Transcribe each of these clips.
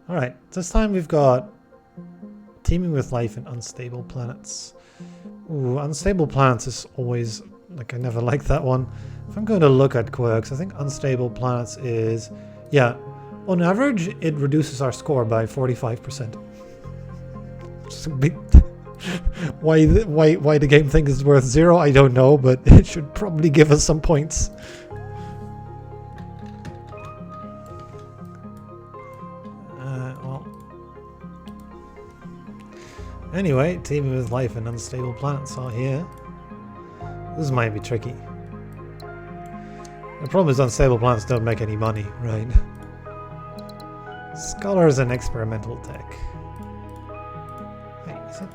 Alright, this time we've got teeming with life in unstable planets. Ooh, unstable planets is always, like, I never liked that one. If I'm going to look at quirks, I think unstable planets is, yeah, on average, it reduces our score by 45%. Which is a big... why the game thinks it's worth 0, I don't know, but it should probably give us some points. Anyway, teeming with life and unstable planets are here. This might be tricky. The problem is unstable planets don't make any money, right? Scholars and experimental tech. Hey, is it?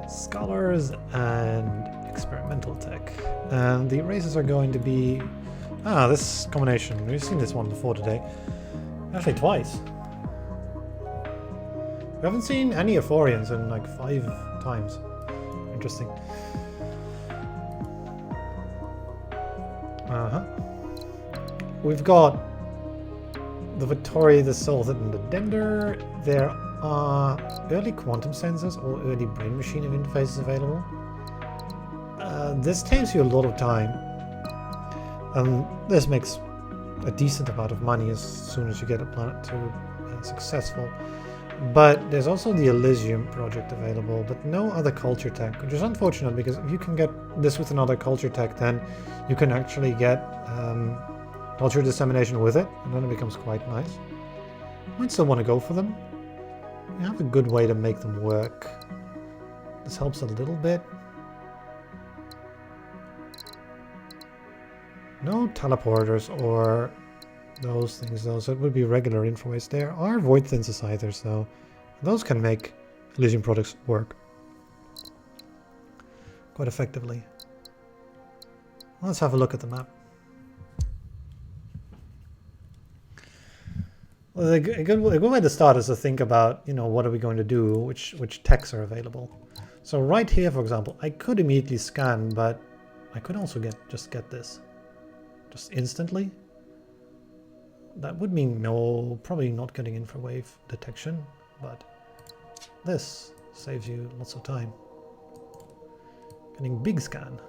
Scholars and experimental tech. And the races are going to be... Ah, this combination. We've seen this one before today. Actually, twice. We haven't seen any Euphorians in like 5 times. Interesting. We've got the Vittori, the Solid, and the Dender. There are early quantum sensors or early brain machine interfaces available. This takes you a lot of time. This makes a decent amount of money as soon as you get a planet to successful. But there's also the Elysium project available, but no other culture tech, which is unfortunate because if you can get this with another culture tech, then you can actually get culture dissemination with it, and then it becomes quite nice. I might still want to go for them. You have a good way to make them work. This helps a little bit. No teleporters or those things though, so it would be regular infrawaves. There are void synthesizers though. Those can make Elysium products work quite effectively. Let's have a look at the map. Well, a good way to start is to think about, you know, what are we going to do, which techs are available. So right here, for example, I could immediately scan, but I could also just get this. Just instantly. That would mean probably not getting infrared detection, but this saves you lots of time. Getting big scan.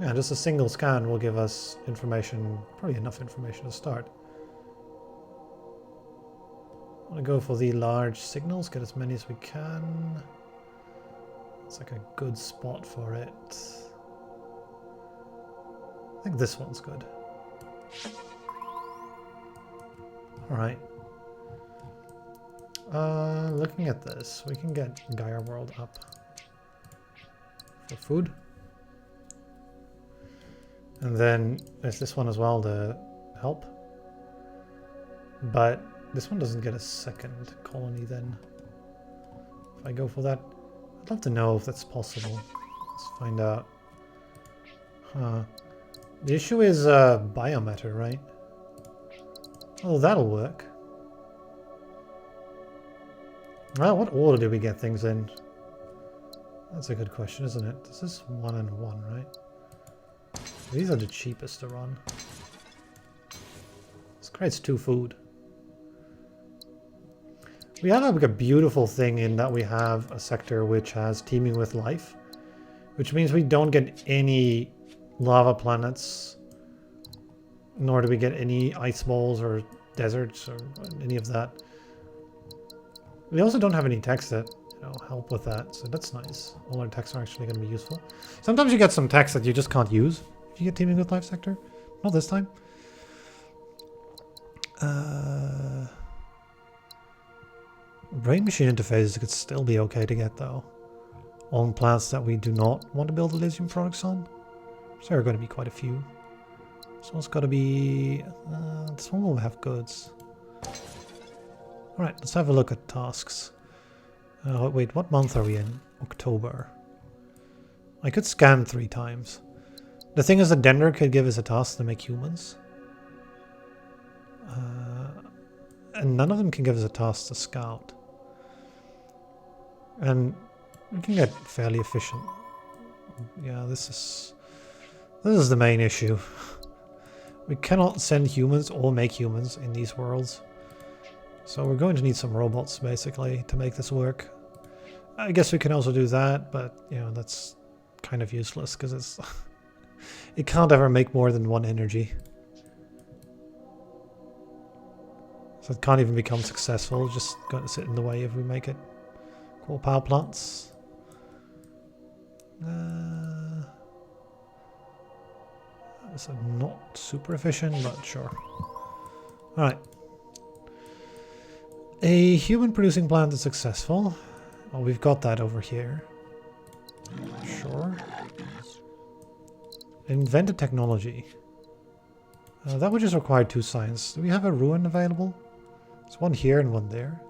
Yeah, just a single scan will give us information, probably enough information to start. I want to go for the large signals, get as many as we can. It's like a good spot for it. I think this one's good. Alright. Looking at this, we can get Gaia World up for food. And then there's this one as well to help. But this one doesn't get a second colony then. If I go for that, I'd love to know if that's possible. Let's find out. Huh. The issue is biomatter, right? Oh, that'll work. Well, what order do we get things in? That's a good question, isn't it? This is 1 and 1, right? These are the cheapest to run. This creates 2 food. We have like a beautiful thing in that we have a sector which has teeming with life, which means we don't get any lava planets, nor do we get any ice balls or deserts or any of that. We also don't have any techs that, you know, help with that, so that's nice. All our techs are actually going to be useful. Sometimes you get some techs that you just can't use if you get teaming with life sector. Not this time. Brain machine interfaces could still be okay to get though, on planets that we do not want to build Elysium products on. So there are going to be quite a few. This one's got to be... this one will have goods. Alright, let's have a look at tasks. Wait, what month are we in? October. I could scan 3 times. The thing is, the Dender could give us a task to make humans. And none of them can give us a task to scout. And we can get fairly efficient. Yeah, this This is the main issue. We cannot send humans or make humans in these worlds. So we're going to need some robots, basically, to make this work. I guess we can also do that, but, you know, that's kind of useless, because it's... it can't ever make more than one energy. So it can't even become successful, it's just going to sit in the way if we make it. Coal power plants. So not super efficient, but sure. Alright. A human producing plant is successful. Well, we've got that over here. Sure. Invented technology. That would just require 2 science. Do we have a ruin available? There's one here and one there.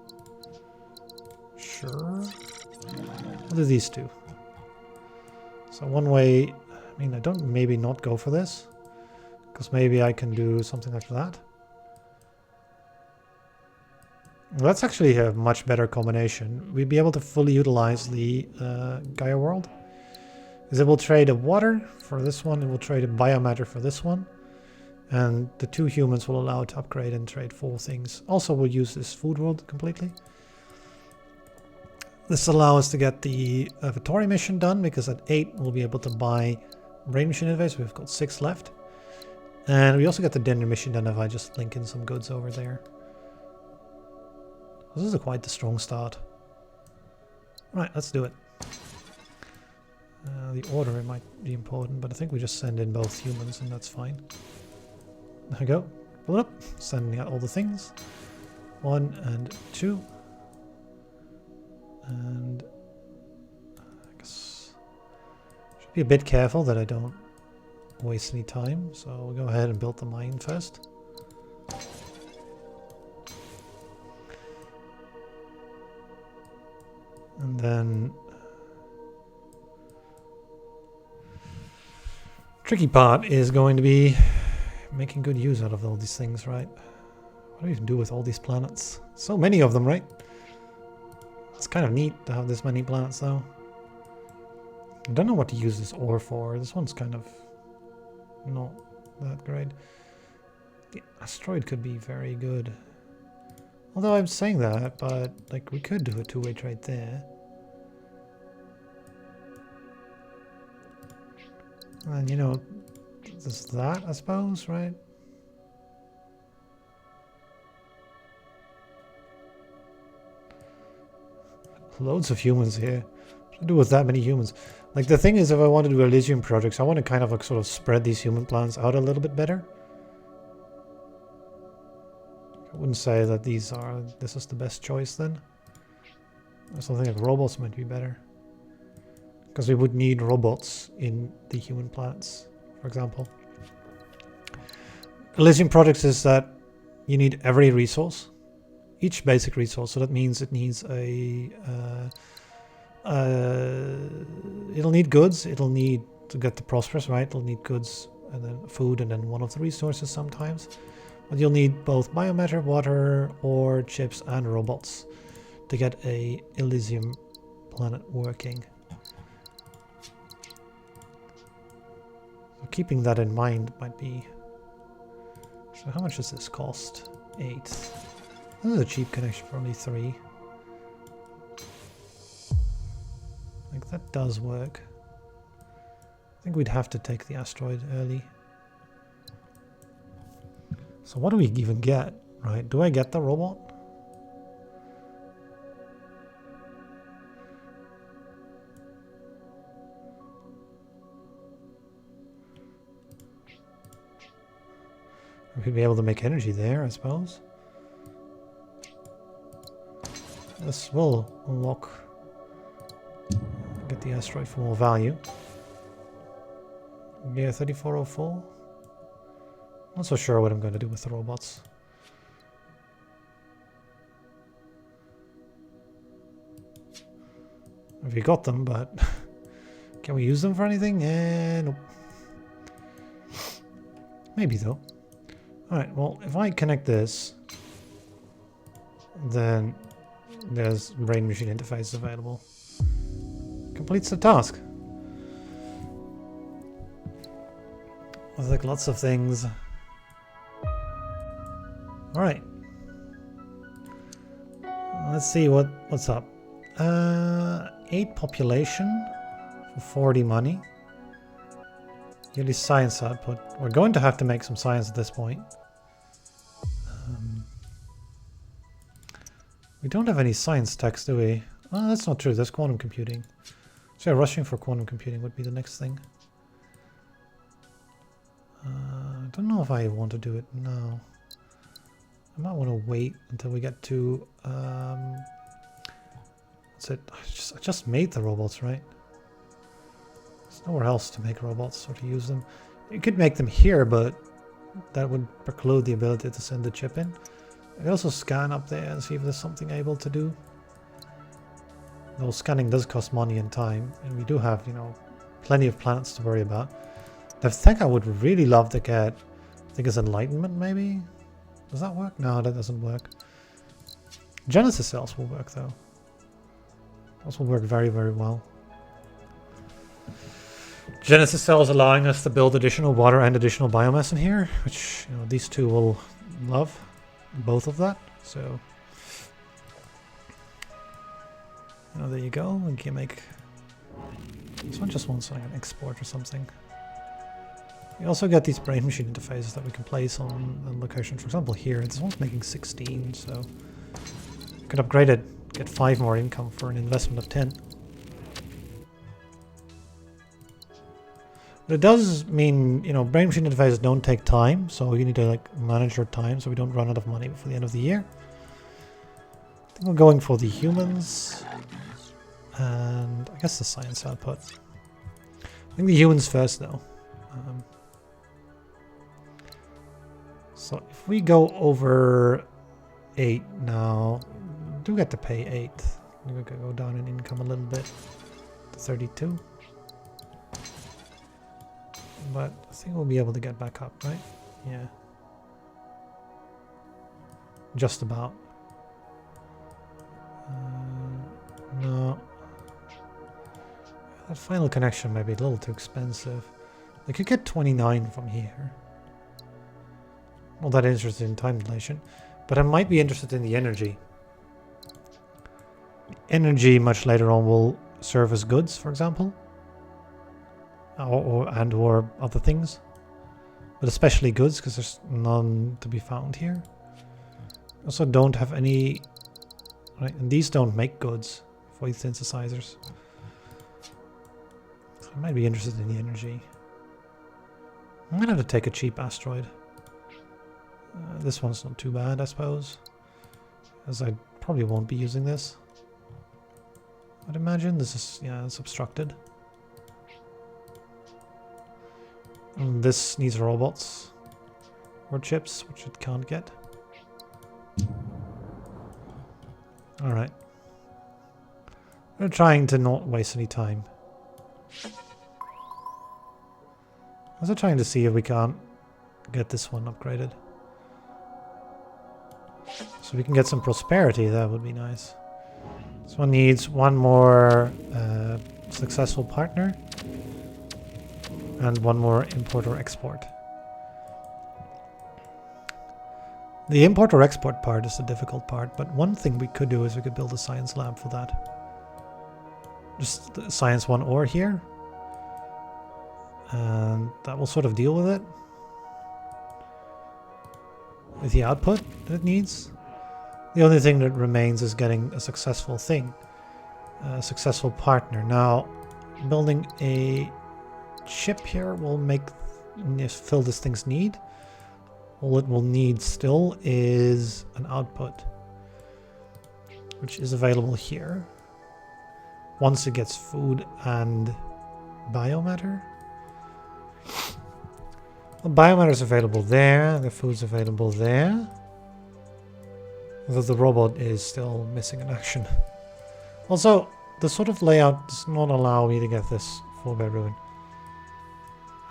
Sure. What are these 2? So one way... I mean, I don't maybe not go for this. Because maybe I can do something like that. Well, that's actually a much better combination. We'd be able to fully utilize the Gaia world. Because it will trade a water for this one, it will trade a biomatter for this one. And the 2 humans will allow it to upgrade and trade 4 things. Also, we'll use this food world completely. This will allow us to get the Vittori mission done, because at 8 we'll be able to buy Brain Machine Interface. We've got 6 left. And we also get the Dender mission done if I just link in some goods over there. This is quite the strong start. Right, let's do it. The order it might be important, but I think we just send in both humans and that's fine. There we go. Pull it up. Sending out all the things. 1 and 2. And I guess should be a bit careful that I don't waste any time. So we'll go ahead and build the mine first. And then tricky part is going to be making good use out of all these things, right? What do we do with all these planets? So many of them, right? It's kind of neat to have this many planets, though. I don't know what to use this ore for. This one's kind of not that great. The asteroid could be very good. Although I'm saying that, but like we could do a 2-way trade there. And you know, there's that, I suppose, right? Loads of humans here. What to do with that many humans? Like the thing is, if I want to do Elysium projects, I want to kind of like sort of spread these human plants out a little bit better. I wouldn't say that this is the best choice then. Something like robots might be better. Because we would need robots in the human planets, for example. Elysium projects is that you need every resource. Each basic resource, so that means it needs a... it'll need goods, it'll need to get the prosperous, right? It'll need goods and then food and then one of the resources sometimes. But you'll need both biomatter, water, ore, chips and robots to get a Elysium planet working. So keeping that in mind might be... So how much does this cost? 8. This is a cheap connection for only 3. Like that does work. I think we'd have to take the asteroid early. So what do we even get, right? Do I get the robot? We'd be able to make energy there, I suppose. This will unlock... Get the asteroid for more value. Yeah, 3404. Not so sure what I'm going to do with the robots. We got them, but can we use them for anything? Nope. Maybe though. Alright, well, if I connect this, then there's brain machine interface available. Completes the task. There's like lots of things. Alright. Let's see what's up. 8 population for 40 money. Yearly science output. We're going to have to make some science at this point. We don't have any science techs, do we? Oh, that's not true. There's quantum computing. So yeah, rushing for quantum computing would be the next thing. I don't know if I want to do it now. I might want to wait until we get to... what's it? I just made the robots, right? There's nowhere else to make robots or to use them. You could make them here, but that would preclude the ability to send the chip in. I can also scan up there and see if there's something able to do. Though scanning does cost money and time, and we do have, you know, plenty of planets to worry about. I think I would really love to get, I think it's Enlightenment maybe? Does that work? No, that doesn't work. Genesis cells will work though. Those will work very, very well. Genesis cells allowing us to build additional water and additional biomass in here, which, you know, these two will love. Both of that, so there you go. We can make this one just wants like an export or something. We also get these brain machine interfaces that we can place on locations. For example, here this one's making 16, so we could upgrade it, get 5 more income for an investment of 10. But it does mean, you know, brain machine interfaces don't take time, so you need to like manage your time so we don't run out of money before the end of the year. I think we're going for the humans and I guess the science output. I think the humans first though. So if we go over 8 now, we do get to pay 8. We could go down in income a little bit to 32. But I think we'll be able to get back up, right? Yeah. Just about. No. That final connection might be a little too expensive. I could get 29 from here. Not that interested in time dilation. But I might be interested in the energy. Energy much later on will serve as goods, for example. Or other things, but especially goods because there's none to be found here. Also don't have any, right? And these don't make goods for these synthesizers. So I might be interested in the energy. I'm gonna have to take a cheap asteroid. This one's not too bad, I suppose, as I probably won't be using this. I'd imagine this is, yeah, it's obstructed. And this needs robots or chips, which it can't get. Alright. We're trying to not waste any time. Also trying to see if we can't get this one upgraded. So we can get some prosperity, that would be nice. This one needs one more successful partner. And one more import or export. The import or export part is the difficult part, but one thing we could do is we could build a science lab for that. Just the science 1 ore here. And that will sort of deal with it. With the output that it needs. The only thing that remains is getting a successful thing. A successful partner. Now, building a chip here will fill this thing's need. All it will need still is an output, which is available here. Once it gets food and biomatter. The biomatter is available there, the food's available there. Although the robot is still missing in action. Also, the sort of layout does not allow me to get this 4-bedroom.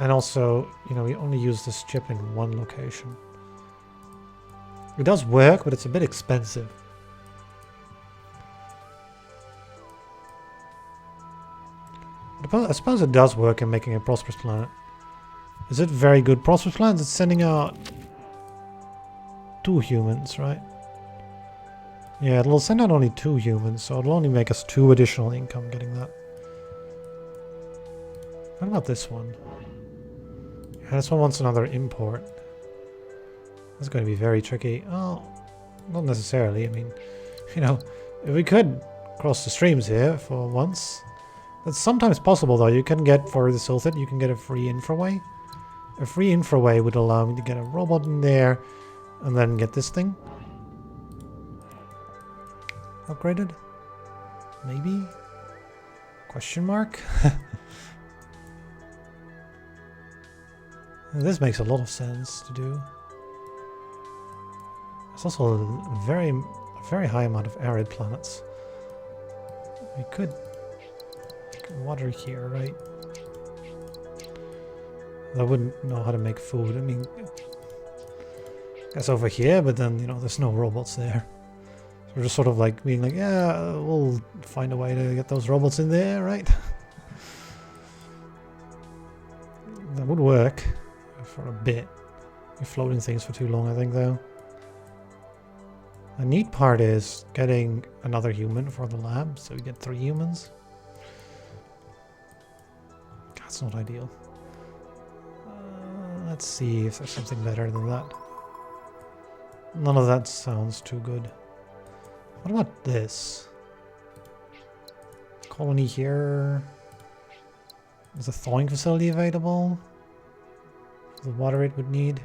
And also, you know, we only use this chip in one location. It does work, but it's a bit expensive. I suppose it does work in making a prosperous planet. Is it very good prosperous plans? It's sending out 2 humans, right? Yeah, it'll send out only 2 humans, so it'll only make us 2 additional income getting that. What about this one? Yeah, this one wants another import. That's going to be very tricky. Oh, not necessarily. I mean, you know, if we could cross the streams here for once. That's sometimes possible, though. You can get, for the Sulthid, you can get a free infraway. A free infraway would allow me to get a robot in there and then get this thing upgraded. Maybe? Question mark? This makes a lot of sense to do. There's also a very high amount of arid planets. We could water here, right? I wouldn't know how to make food. I mean, I guess over here, but then, you know, there's no robots there. So we're just sort of like being like, yeah, we'll find a way to get those robots in there, right? That would work for a bit. You're floating things for too long, I think, though. The neat part is getting another human for the lab, so we get 3 humans. That's not ideal. Let's see if there's something better than that. None of that sounds too good. What about this? Colony here. Is a thawing facility available? The water it would need.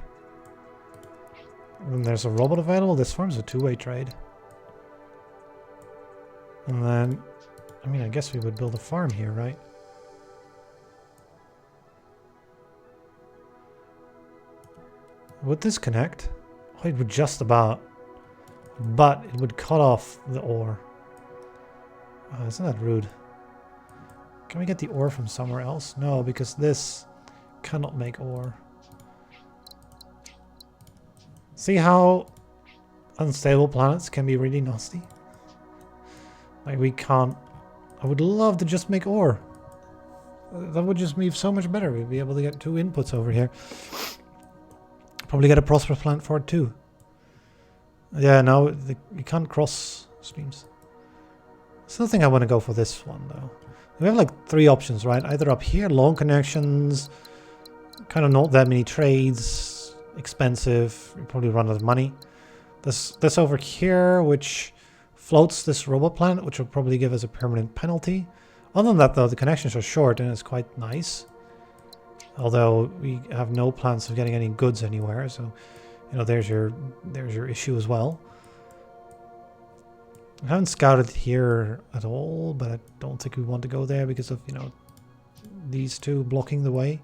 And there's a robot available. This farm's a 2-way trade. And then, I mean, I guess we would build a farm here, right? Would this connect? Oh, it would just about. But it would cut off the ore. Oh, isn't that rude? Can we get the ore from somewhere else? No, because this cannot make ore. See how unstable planets can be really nasty? Like, we can't... I would love to just make ore. That would just be so much better. We'd be able to get 2 inputs over here. Probably get a prosperous plant for it too. Yeah, no, you can't cross streams. Still think I want to go for this one though. We have like 3 options, right? Either up here, long connections, kind of not that many trades, expensive, you probably run out of money. This over here, which floats this robot planet, which will probably give us a permanent penalty. Other than that though, the connections are short and it's quite nice. Although we have no plans of getting any goods anywhere, so you know there's your issue as well. I haven't scouted here at all, but I don't think we want to go there because of, you know, these 2 blocking the way.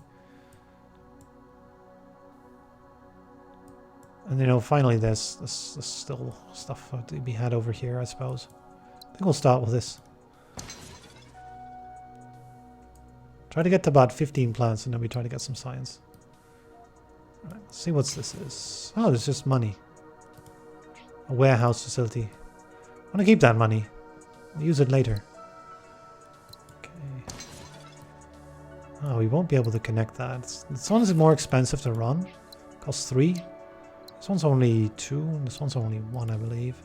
And you know, finally there's still stuff to be had over here, I suppose. I think we'll start with this. Try to get to about 15 plants and then we try to get some science. Alright, let's see what this is. Oh, there's just money. A warehouse facility. I want to keep that money. I'll use it later. Okay. Oh, we won't be able to connect that. This one is more expensive to run. Costs 3. This one's only 2. And this one's only 1, I believe.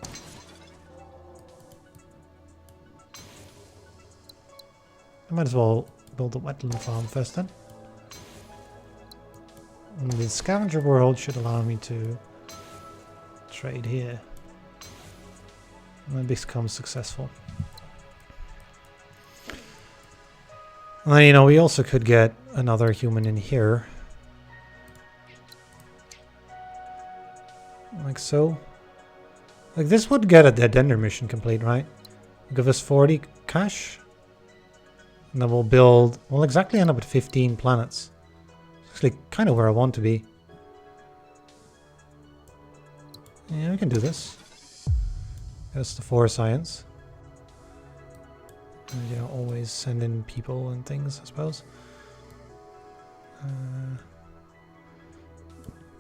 I might as well build the wetland farm first then. And the scavenger world should allow me to trade here. And then become successful. And then, you know, we also could get another human in here. Like so. Like this would get a dead ender mission complete, right? Give us 40 cash. And then we'll build, we'll exactly end up at 15 planets. Actually, kind of where I want to be. Yeah, we can do this. That's the 4 science. And, you know, always send in people and things, I suppose.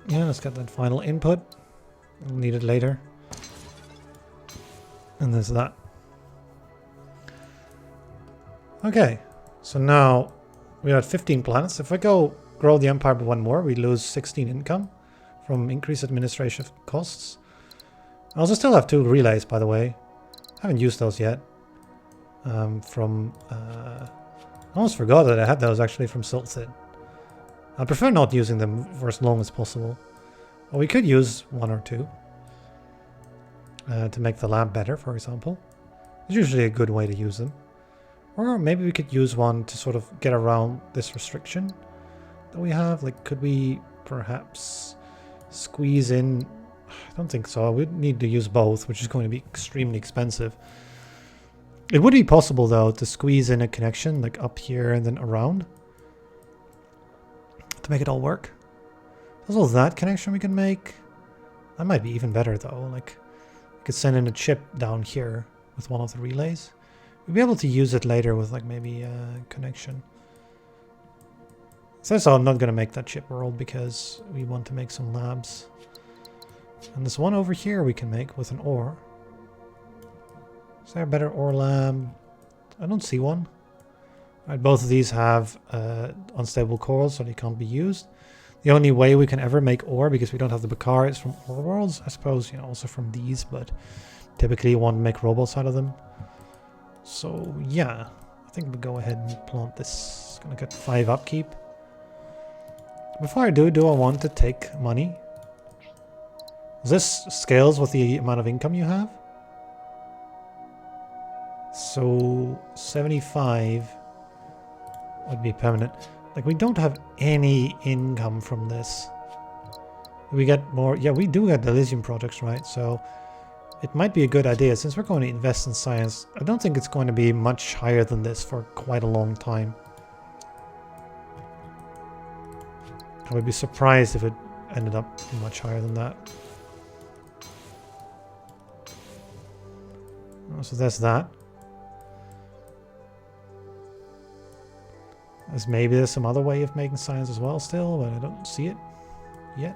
Yeah, let's get that final input. We'll need it later. And there's that. Okay, so now we're at 15 planets. If I go grow the empire by one more, we lose 16 income from increased administrative costs. I also still have 2 relays, by the way. I haven't used those yet. I almost forgot that I had those actually from Sultan. I prefer not using them for as long as possible. Well, we could use 1 or 2 to make the lab better, for example. It's usually a good way to use them. Or maybe we could use 1 to sort of get around this restriction that we have. Like, could we perhaps squeeze in... I don't think so. We'd need to use both, which is going to be extremely expensive. It would be possible, though, to squeeze in a connection, like up here and then around, to make it all work. There's all that connection we can make. That might be even better, though. Like, we could send in a chip down here with one of the relays. We'll be able to use it later with, like, maybe a connection. So I'm not going to make that chip world because we want to make some labs. And there's one over here we can make with an ore. Is there a better ore lab? I don't see one. Right, both of these have unstable cores, so they can't be used. The only way we can ever make ore, because we don't have the Bakar, is from ore worlds. I suppose, you know, also from these, but typically you want to make robots out of them. So yeah, I think we go ahead and plant this. It's gonna get 5 upkeep. Before I do I want to take money? This scales with the amount of income you have. So 75 would be permanent. Like, we don't have any income from this. We get more. Yeah, we do get the Elysium projects, right? So it might be a good idea, since we're going to invest in science. I don't think it's going to be much higher than this for quite a long time. I would be surprised if it ended up much higher than that. So there's that. There's some other way of making science as well still, but I don't see it yet.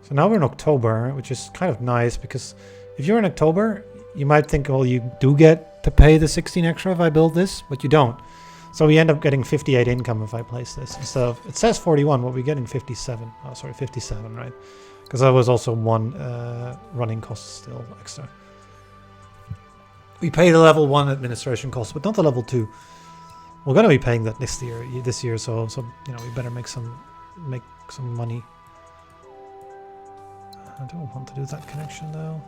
So now we're in October, which is kind of nice, because if you're in October, you might think, well, you do get to pay the 16 extra if I build this, but you don't. So we end up getting 58 income if I place this. Instead of, it says 41, but we're getting 57. Oh, sorry, 57, right? Because that was also 1 running cost still extra. We pay the level 1 administration cost, but not the level 2. We're going to be paying that this year, so you know, we better make some money. I don't want to do that connection though.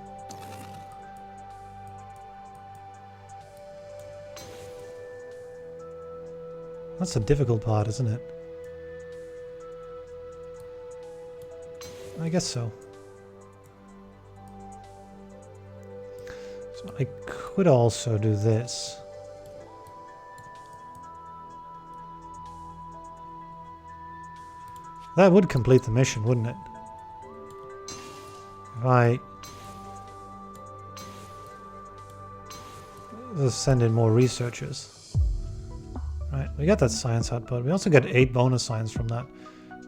That's the difficult part, isn't it? I guess so. So I could also do this. That would complete the mission, wouldn't it? If I just send in more researchers. Right, we got that science output. We also get 8 bonus science from that,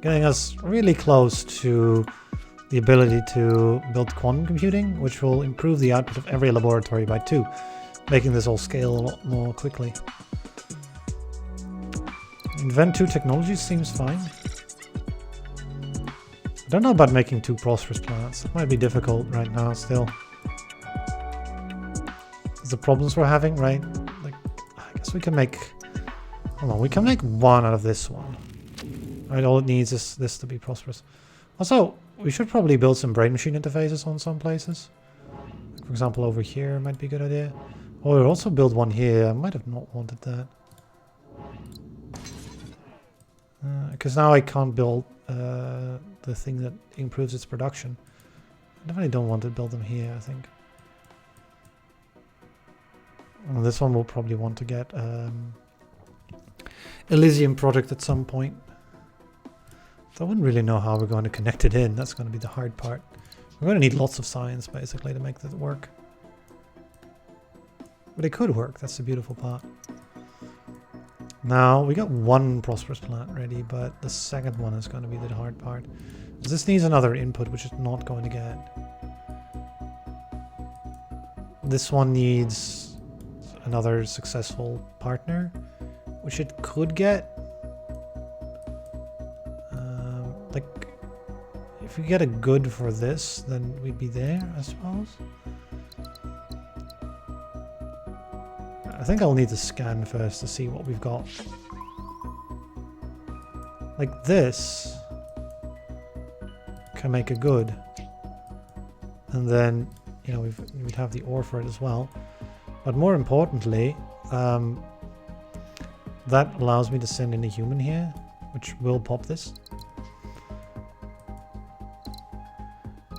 getting us really close to the ability to build quantum computing, which will improve the output of every laboratory by 2, making this all scale a lot more quickly. Invent 2 technologies seems fine. I don't know about making 2 prosperous planets. It might be difficult right now still. The problems we're having, right? Like, I guess we can make... Hold on, we can make 1 out of this one. Right, all it needs is this to be prosperous. Also, we should probably build some brain machine interfaces on some places. For example, over here might be a good idea. Or we'll also build one here. I might have not wanted that. Because now I can't build the thing that improves its production. I definitely don't want to build them here, I think. And this one will probably want to get Elysium project at some point. So I wouldn't really know how we're going to connect it in. That's going to be the hard part. We're going to need lots of science, basically, to make that work. But it could work. That's the beautiful part. Now, we got 1 prosperous plant ready, but the second one is going to be the hard part. This needs another input, which is not going to get. This one needs another successful partner, which it could get. Like, if we get a good for this, then we'd be there, I suppose. I think I'll need to scan first to see what we've got. Like this can make a good. And then, you know, we'd have the ore for it as well. But more importantly, that allows me to send in a human here, which will pop this.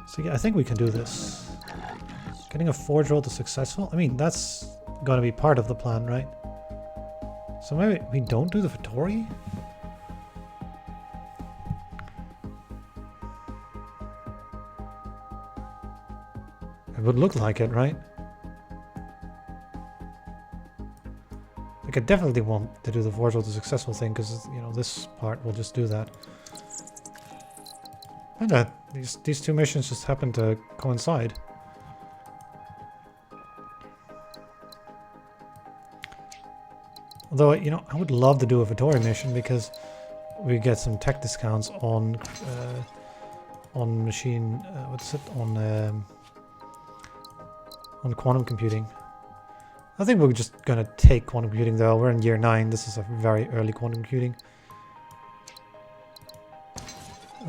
So yeah, I think we can do this. Getting a forge roll to successful. I mean, that's going to be part of the plan, right? So maybe we don't do the Vittori? It would look like it, right? Like, I definitely want to do the forge roll to successful thing, because, you know, this part will just do that. And these two missions just happen to coincide. Although, you know, I would love to do a Vittori mission because we get some tech discounts on machine, what's it, on quantum computing. I think we're just gonna take quantum computing though. We're in year 9. This is a very early quantum computing.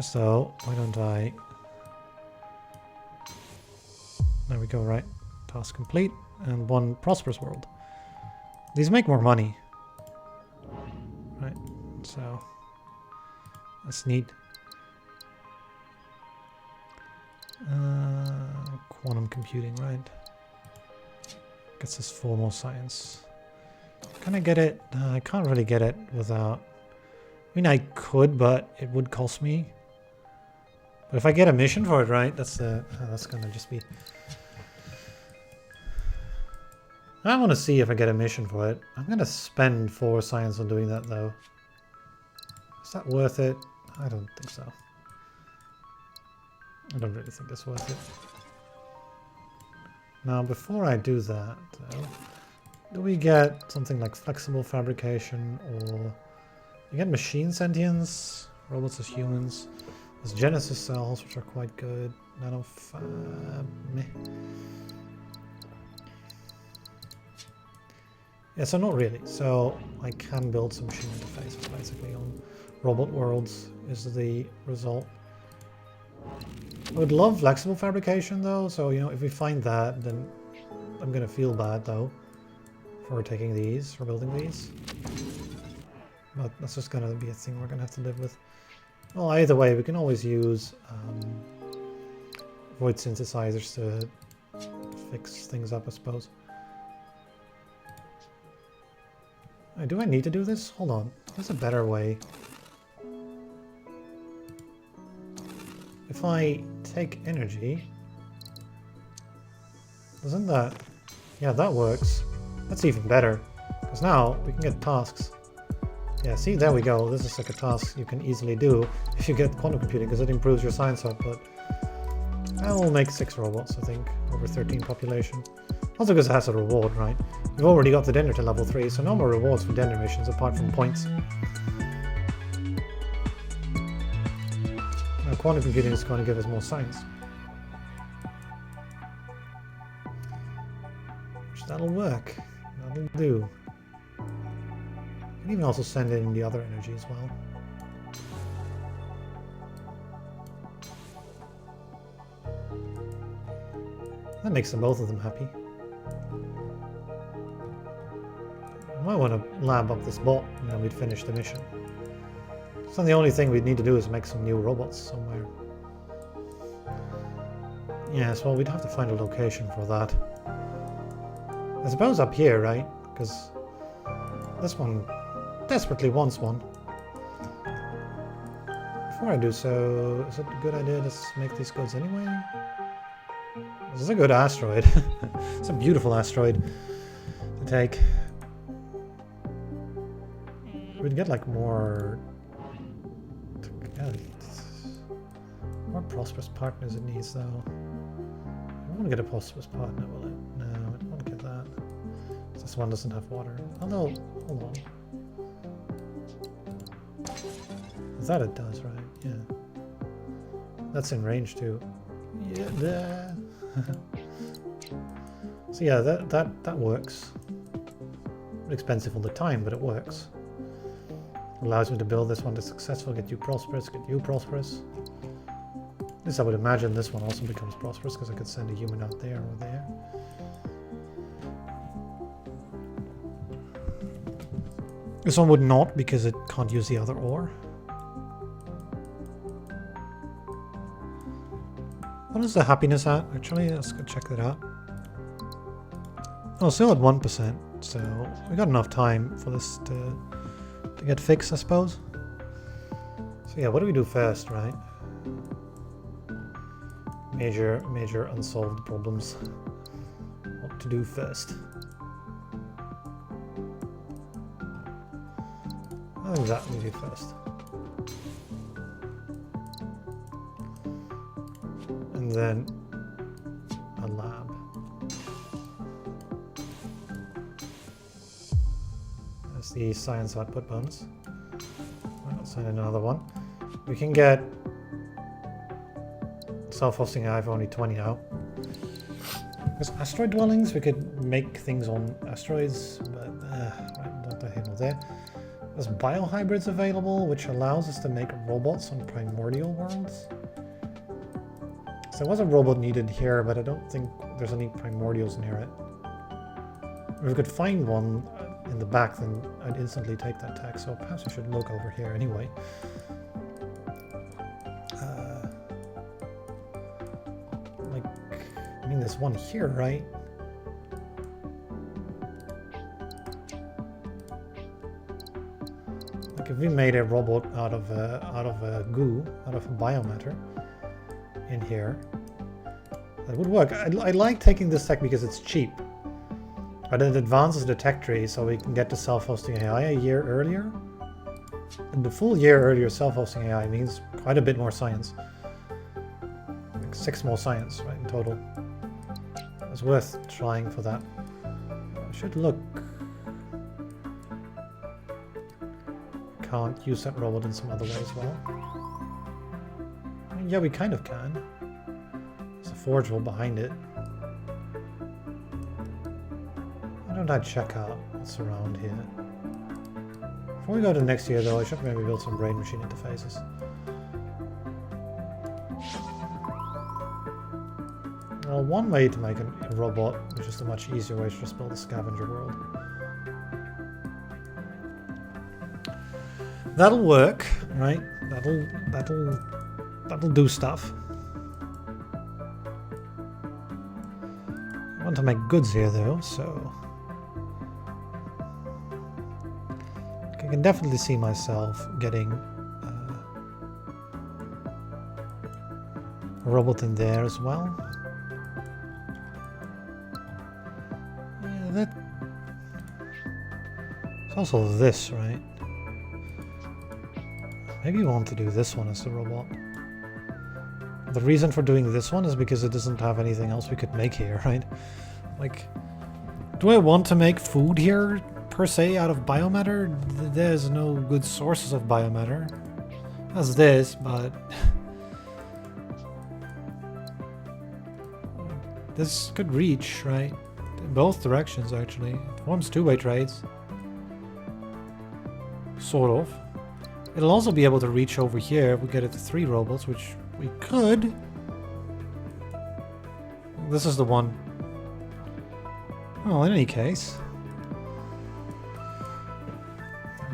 So why don't I? There we go. Right, task complete, and one prosperous world. These make more money. Right, so that's neat. Quantum computing, right? Gets us 4 more science. Can I get it? I can't really get it without... I mean, I could, but it would cost me. But if I get a mission for it, right, that's gonna just be... I want to see if I get a mission for it. I'm gonna spend 4 science on doing that, though. Is that worth it? I don't think so. I don't really think that's worth it. Now, before I do that, though, do we get something like flexible fabrication, or you get machine sentience, robots as humans, there's genesis cells, which are quite good, nanofab, meh. Yeah, so not really. So I can build some machine interfaces basically on robot worlds is the result. I would love flexible fabrication though, so you know, if we find that, then I'm gonna feel bad though for taking these, for building these. But that's just gonna be a thing we're gonna have to live with. Well, either way, we can always use void synthesizers to fix things up, I suppose. Do I need to do this? Hold on, there's a better way. If I take energy, doesn't that... Yeah, that works. That's even better, because now we can get tasks. Yeah, see, there we go. This is like a task you can easily do if you get quantum computing, because it improves your science output. I will make 6 robots, I think, over 13 population. Also because it has a reward, right? We've already got the dinner to level 3, so no more rewards for dinner missions apart from points. Now quantum computing is going to give us more science. Which that'll work. That'll do. You can even also send in the other energy as well. That makes them both of them happy. I might want to lab up this bot and then we'd finish the mission. So the only thing we'd need to do is make some new robots somewhere. Yes, well, we'd have to find a location for that. I suppose up here, right? Because this one desperately wants one. Before I do so, is it a good idea to make these goods anyway? This is a good asteroid. It's a beautiful asteroid to take. We'd get like more... Yeah, more prosperous partners it needs though. I don't want to get a prosperous partner, will it? No, I don't want to get that. This one doesn't have water. Although, hold on. That it does, right? Yeah. That's in range too. Yeah. So yeah, that works. Expensive all the time, but it works. Allows me to build this one to successful, get you prosperous, get you prosperous. At least I would imagine this one also becomes prosperous because I could send a human out there or there. This one would not because it can't use the other ore. What is the happiness at? Actually, let's go check that out. Oh, still at 1%, so we got enough time for this to get fixed, I suppose. So yeah, what do we do first, right? Major unsolved problems. What to do first? I think that we do first. And then a lab. That's the science output bonus. I'll assign another one. We can get self-hosting AI for only 20 now. Because asteroid dwellings, we could make things on asteroids, but not the there. There's biohybrids available, which allows us to make robots on primordial worlds. So there was a robot needed here, but I don't think there's any primordials near it. If we could find one in the back, then I'd instantly take that tech, so perhaps we should look over here anyway. I mean, there's one here, right? Like if we made a robot out of goo, out of biomatter in here, that would work. I like taking this tech because it's cheap. But it advances the tech tree so we can get to self-hosting AI a year earlier. And the full year earlier self-hosting AI means quite a bit more science. Like 6 more science, right, in total. It's worth trying for that. I should look. Can't use that robot in some other way as well. I mean, yeah, we kind of can. There's a forge wall behind it. Why don't I check out what's around here? Before we go to next year though, I should maybe build some brain-machine interfaces. Well, one way to make a robot, which is a much easier way, is just build a scavenger world. That'll work, right? That'll do stuff. I want to make goods here though, so I can definitely see myself getting a robot in there as well. Yeah, it's also this, right? Maybe you want to do this one as the robot. The reason for doing this one is because it doesn't have anything else we could make here, right? Like, do I want to make food here, per se, out of biomatter? There's no good sources of biomatter. That's this, but this could reach, right? In both directions, actually. It forms two-way trades. Sort of. It'll also be able to reach over here if we get it to 3 robots, which we could. This is the one. Well, in any case.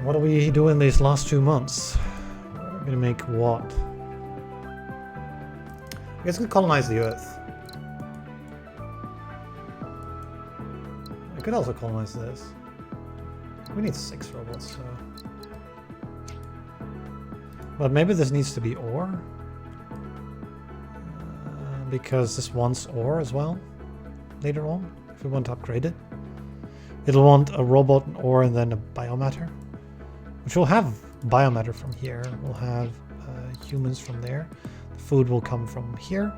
What do we do in these last 2 months? We're going to make what? I guess we could colonize the Earth. I could also colonize this. We need 6 robots, so... But maybe this needs to be ore. Because this wants ore as well. Later on, if we want to upgrade it. It'll want a robot, an ore, and then a biomatter. Which will have biomatter from here. We'll have humans from there. The food will come from here.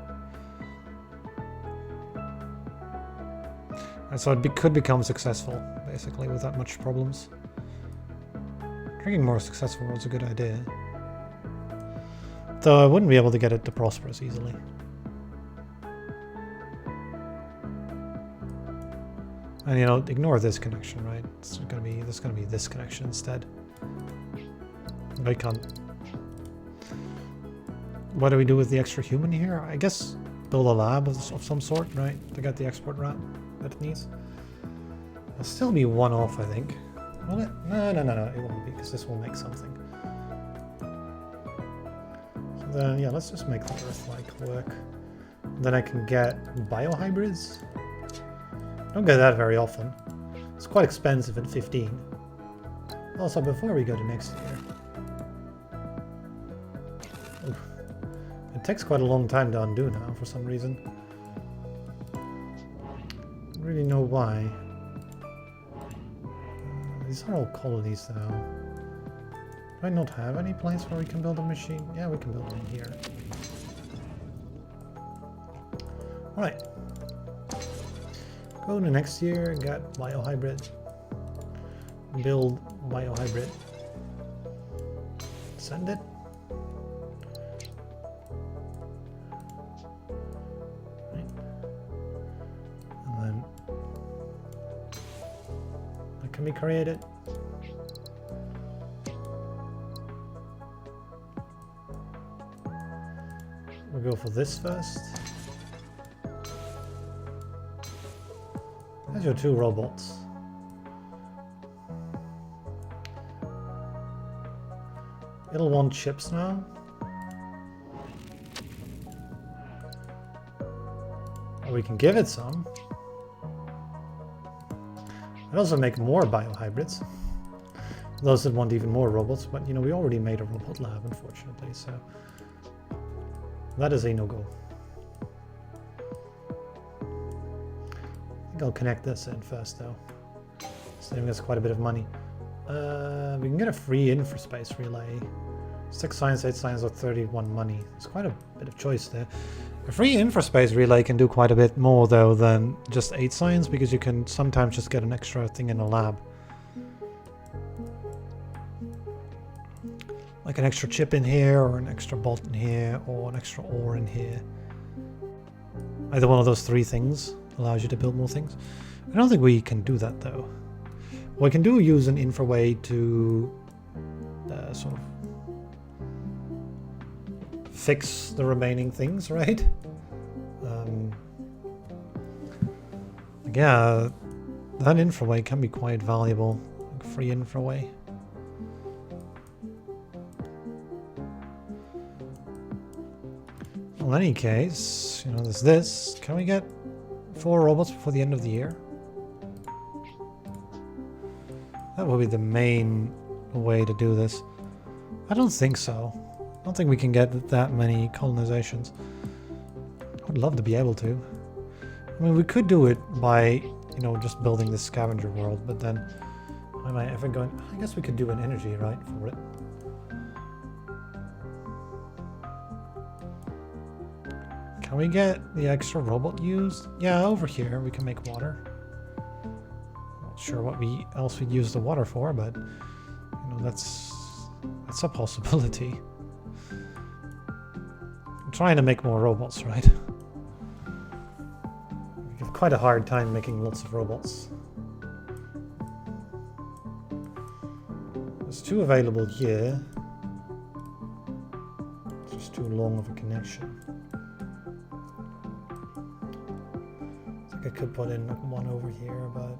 And so it could become successful, basically, without much problems. Drinking more successful was a good idea. Though I wouldn't be able to get it to prosperous easily. And you know, ignore this connection, right? It's gonna be this connection instead. I can't. What do we do with the extra human here? I guess build a lab of some sort, right? To get the export rat that it needs. It'll still be one off, I think. Will it? No, it won't be, because this will make something. So then, yeah, let's just make the Earth-like work. Then I can get biohybrids. Don't get that very often. It's quite expensive at 15. Also, before we go to next year. Oof. It takes quite a long time to undo now, for some reason. Don't really know why. These are all colonies now. Do I not have any place where we can build a machine? Yeah, we can build one here. Alright. Go to next year, get biohybrid. Build biohybrid. Send it. Right. And then that can be created. We'll go for this first. There's your 2 robots. It'll want chips now. Or we can give it some. I'd also make more biohybrids. Those that want even more robots, but you know, we already made a robot lab, unfortunately, so that is a no-go. I think I'll connect this in first, though. Saving us quite a bit of money. We can get a free infraspace relay. 6 science, 8 science, or 31 money. There's quite a bit of choice there. A free infraspace relay can do quite a bit more, though, than just 8 science, because you can sometimes just get an extra thing in a lab. Like an extra chip in here, or an extra bolt in here, or an extra ore in here. Either one of those 3 things allows you to build more things. I don't think we can do that, though. What we can do is use an infraway to sort of fix the remaining things, right? Yeah, that infraway can be quite valuable. Like free infraway. Well, in any case, you know, there's this. Can we get 4 robots before the end of the year? That will be the main way to do this. I don't think so. I don't think we can get that many colonizations. I would love to be able to. I mean, we could do it by, you know, just building this scavenger world, but then am I ever going... I guess we could do an energy, right, for it. Can we get the extra robot used? Yeah, over here we can make water. Not sure what else we'd use the water for, but you know, that's a possibility. I'm trying to make more robots, right? We have quite a hard time making lots of robots. There's 2 available here. It's just too long of a connection. I could put in one over here, but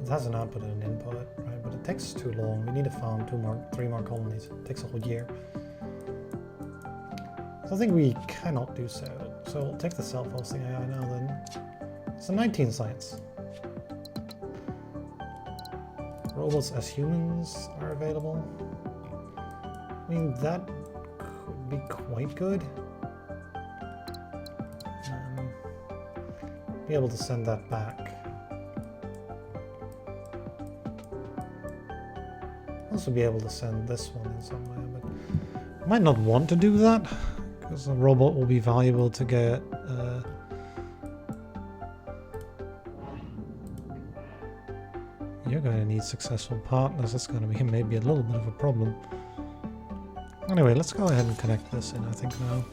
it has an output and an input, right? But it takes too long. We need to found 3 more colonies. It takes a whole year. So I think we cannot do so. So we'll take the self-hosting AI now then. So 19 science. Robots as humans are available. I mean, that could be quite good. Be able to send that back. Also be able to send this one in somewhere, but I might not want to do that because the robot will be valuable to get. You're going to need successful partners. That's going to be maybe a little bit of a problem. Anyway, let's go ahead and connect this in, I think, now.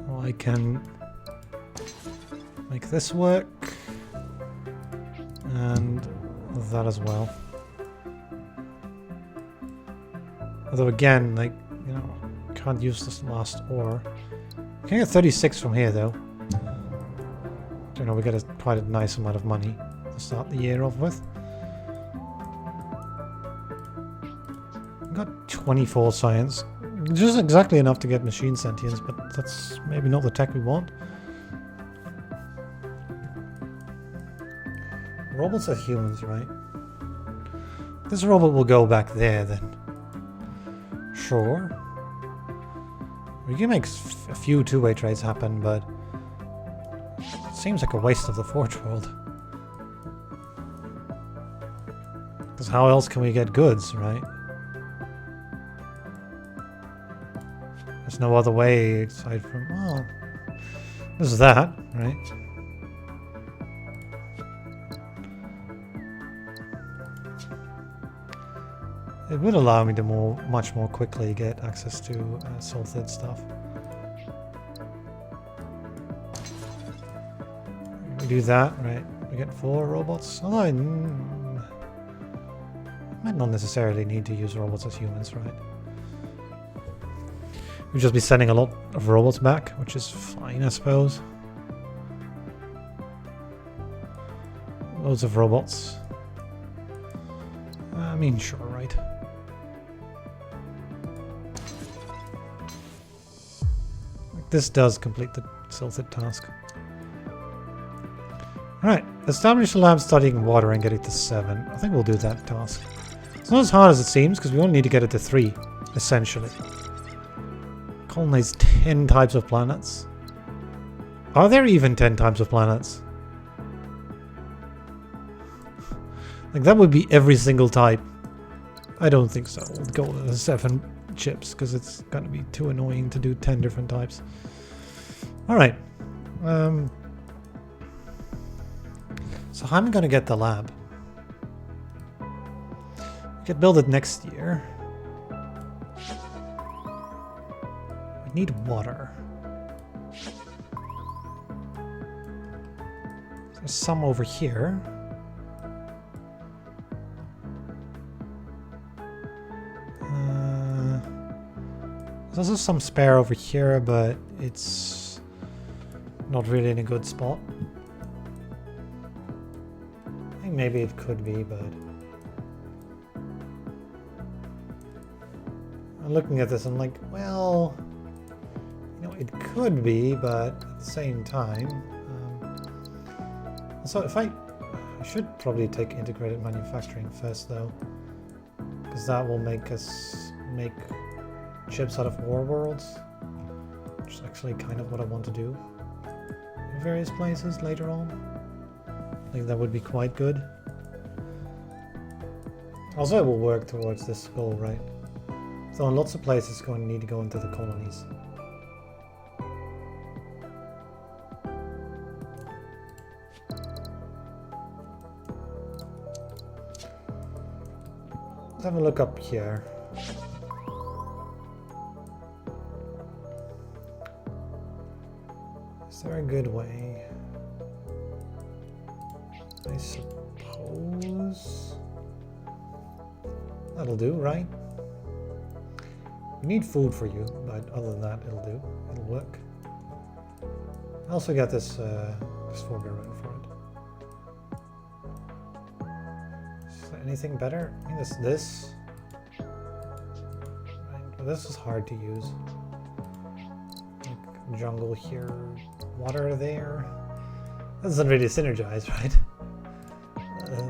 Well, I can make this work. And that as well. Although again, like, you know, can't use this last ore. Can get 36 from here though. You know, we get quite a nice amount of money to start the year off with. We got 24 science. Just exactly enough to get machine sentience, but that's maybe not the tech we want. Robots are humans, right? This robot will go back there then. Sure. We can make a few two-way trades happen, but it seems like a waste of the Forge World. Because how else can we get goods, right? There's no other way aside from, well, this is that, right? It would allow me to much more quickly get access to salted stuff. We do that, right? We get 4 robots. Although I might not necessarily need to use robots as humans, right? We'd just be sending a lot of robots back, which is fine, I suppose. Loads of robots. I mean, sure, right? This does complete the silted task. Alright, establish a lab studying water and get it to 7. I think we'll do that task. It's not as hard as it seems, because we only need to get it to 3, essentially. Colonize 10 types of planets. Are there even 10 types of planets? Like, that would be every single type. I don't think so. We'll go with 7 chips, because it's going to be too annoying to do 10 different types. Alright. So how am I going to get the lab? We could build it next year. We need water. There's some over here. There's also some spare over here, but it's not really in a good spot. I think maybe it could be, but I'm looking at this, I'm like, well, you know, it could be, but at the same time, so if I should probably take integrated manufacturing first, though, because that will make us make chips out of war worlds, which is actually kind of what I want to do in various places later on. I think that would be quite good. Also, it will work towards this goal, right? So in lots of places, it's going to need to go into the colonies. Let's have a look up here. Is there a good way? I suppose that'll do, right? We need food for you, but other than that, it'll do. It'll work. I also got this foreground for it. Is there anything better? I mean, this. Right. But this is hard to use. Like jungle here, water there. That doesn't really synergize, right?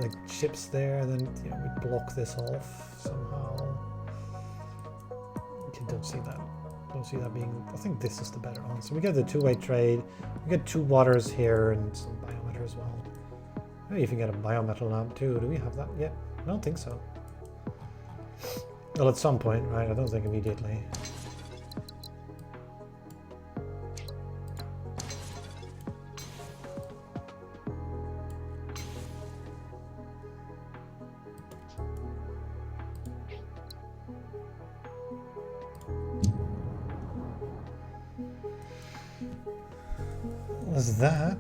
Like ships there, and then you know, we block this off somehow. Don't see that. Don't see that being. I think this is the better one. So we get the two-way trade. We get 2 waters here and some biomatter as well. Maybe even get a biometal lamp too. Do we have that yet? I don't think so. Well, at some point, right? I don't think immediately. There's that.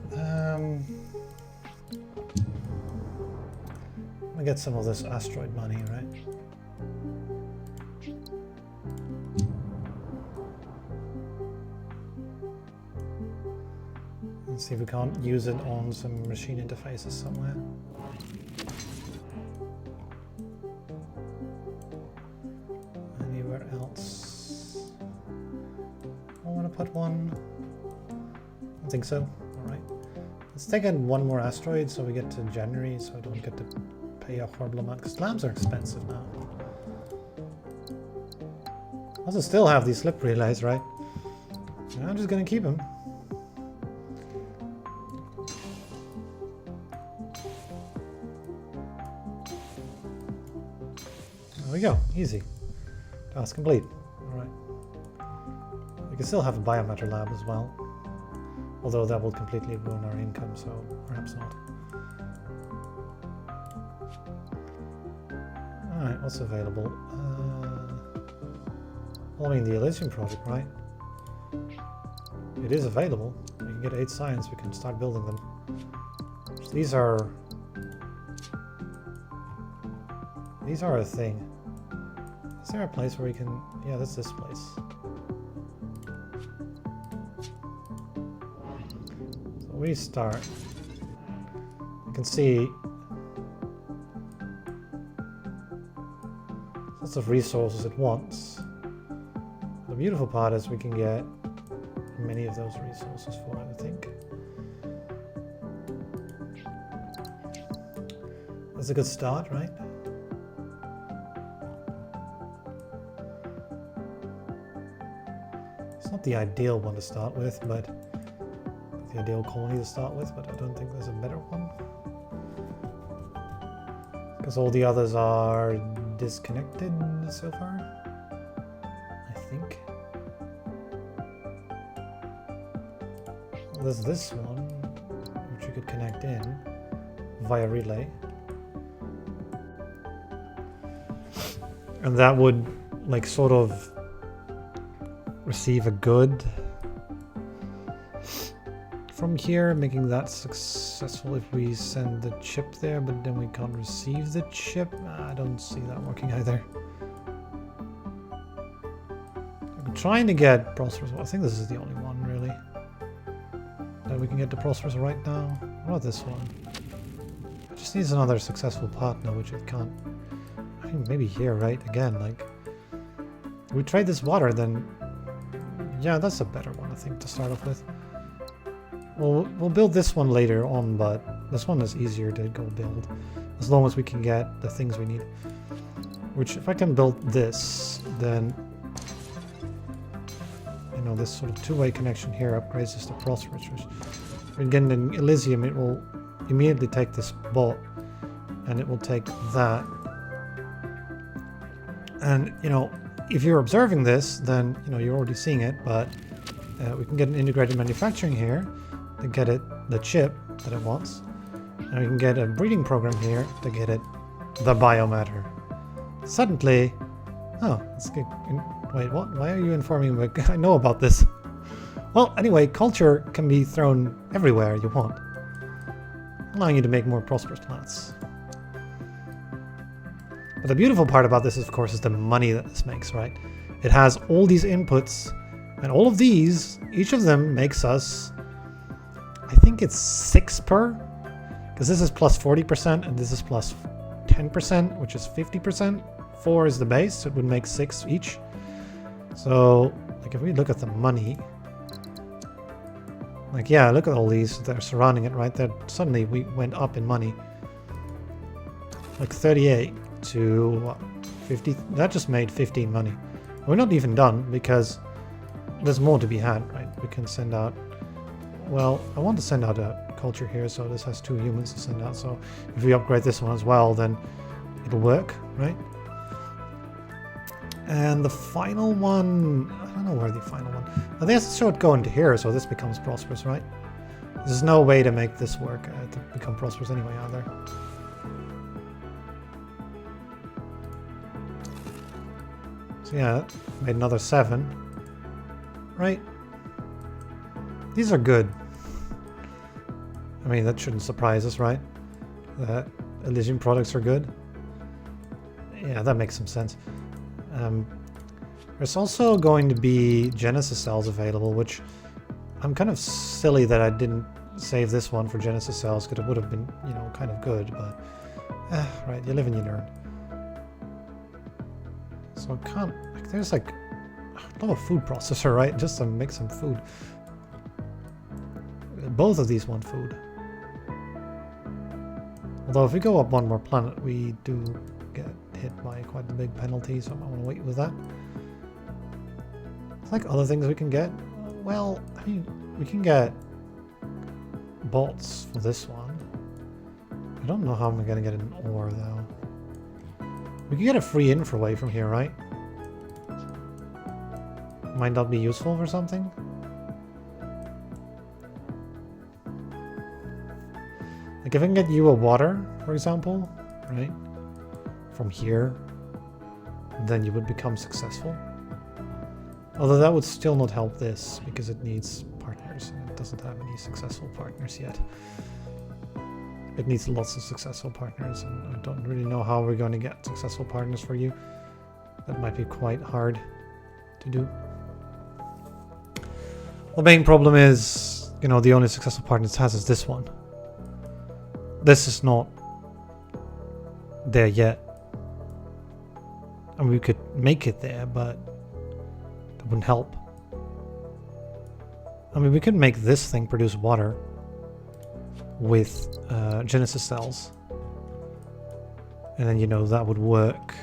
I get some of this asteroid money, right? Let's see if we can't use it on some machine interfaces somewhere. Anywhere else? I want to put one. I think so. Alright. Let's take in one more asteroid so we get to January, so I don't get to pay a horrible amount, because labs are expensive now. Also still have these slip relays, right? And I'm just gonna keep them. There we go, easy. Task complete. Alright. We can still have a biomatter lab as well. Although that will completely ruin our income, so perhaps not. Alright, what's available? Following the Elysium project, right? It is available. We can get 8 science, we can start building them. So these are a thing. Is there a place where we can... Yeah, that's this place. So we start. You can see lots of resources at once. The beautiful part is we can get many of those resources for it, I think. That's a good start, right? It's not the ideal one to start with, but the ideal colony to start with, but I don't think there's a better one. Because all the others are disconnected so far, I think. There's this one, which you could connect in via relay. And that would, like, sort of receive a good from here, making that successful if we send the chip there, but then we can't receive the chip. I don't see that working either. I'm trying to get Prosperous. Well, I think this is the only one, really, that we can get to Prosperous right now. What about this one? It just needs another successful partner, which it can't. I think maybe here, right? Again, like, if we trade this water, then yeah, that's a better one, I think, to start off with. We'll build this one later on, but this one is easier to go build, as long as we can get the things we need. Which, if I can build this, then, you know, this sort of two-way connection here upgrades us to Prosperous. Again, in Elysium, it will immediately take this bot, and it will take that. And, you know, if you're observing this, then, you know, you're already seeing it, but we can get an integrated manufacturing here to get it the chip that it wants. And we can get a breeding program here to get it the biomatter. Suddenly, oh, that's good. Wait, what? Why are you informing me? I know about this. Well, anyway, culture can be thrown everywhere you want, allowing you to make more prosperous plants. But the beautiful part about this, of course, is the money that this makes, right? It has all these inputs, and all of these, each of them makes us, I think it's 6 per, because this is plus 40% and this is plus 10%, which is 50%. 4 is the base, so it would make 6 each. So, like, if we look at the money, like, yeah, look at all these that are surrounding it, right? That suddenly we went up in money. Like 38 to what, 50? That just made 15 money. We're not even done, because there's more to be had, right? We can send out, well, I want to send out a culture here, so this has 2 humans to send out. So if we upgrade this one as well, then it'll work, right? And the final one, I don't know where the final one, I think I should go into here, so this becomes prosperous, right? There's no way to make this work to become prosperous anyway, are there? So yeah, made another 7, right? These are good. I mean, that shouldn't surprise us, right? That Elysium products are good. Yeah, that makes some sense. There's also going to be Genesis cells available, which I'm kind of silly that I didn't save this one for Genesis cells, because it would have been, you know, kind of good, but right, you live and you learn. So I can't, like, there's like a lot of food processor, right? Just to make some food. Both of these want food. Although if we go up one more planet, we do get hit by quite a big penalty, so I want to wait with that. It's like other things we can get. Well, I mean, we can get bolts for this one. I don't know how I'm going to get an ore, though. We can get a free infraway from here, right? Might that be useful for something? Like if I can get you a water, for example, right? From here, then you would become successful. Although that would still not help this, because it needs partners. It doesn't have any successful partners yet. It needs lots of successful partners, and I don't really know how we're going to get successful partners for you. That might be quite hard to do. The main problem is, you know, the only successful partner it has is this one. This is not there yet. And we could make it there, but that wouldn't help. I mean, we could make this thing produce water with Genesis cells. And then, you know, that would work.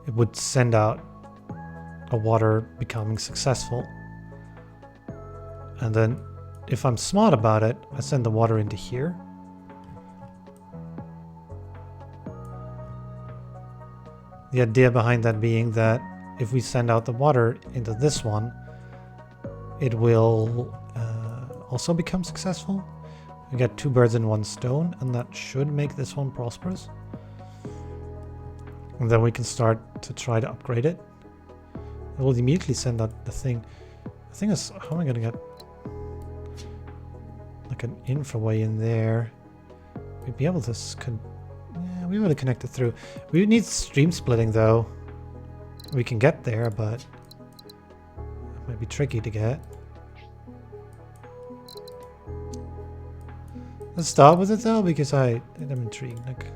It would send out a water becoming successful. And then, if I'm smart about it, I send the water into here. The idea behind that being that if we send out the water into this one, it will also become successful. We get 2 birds in 1 stone, and that should make this one prosperous. And then we can start to try to upgrade it. It will immediately send out the thing. The thing is, how am I going to get like an infraway in there? We'd be able to yeah, we would have connected through. We need stream splitting though. We can get there, but it might be tricky to get. Let's start with it though, because I'm intrigued. Like,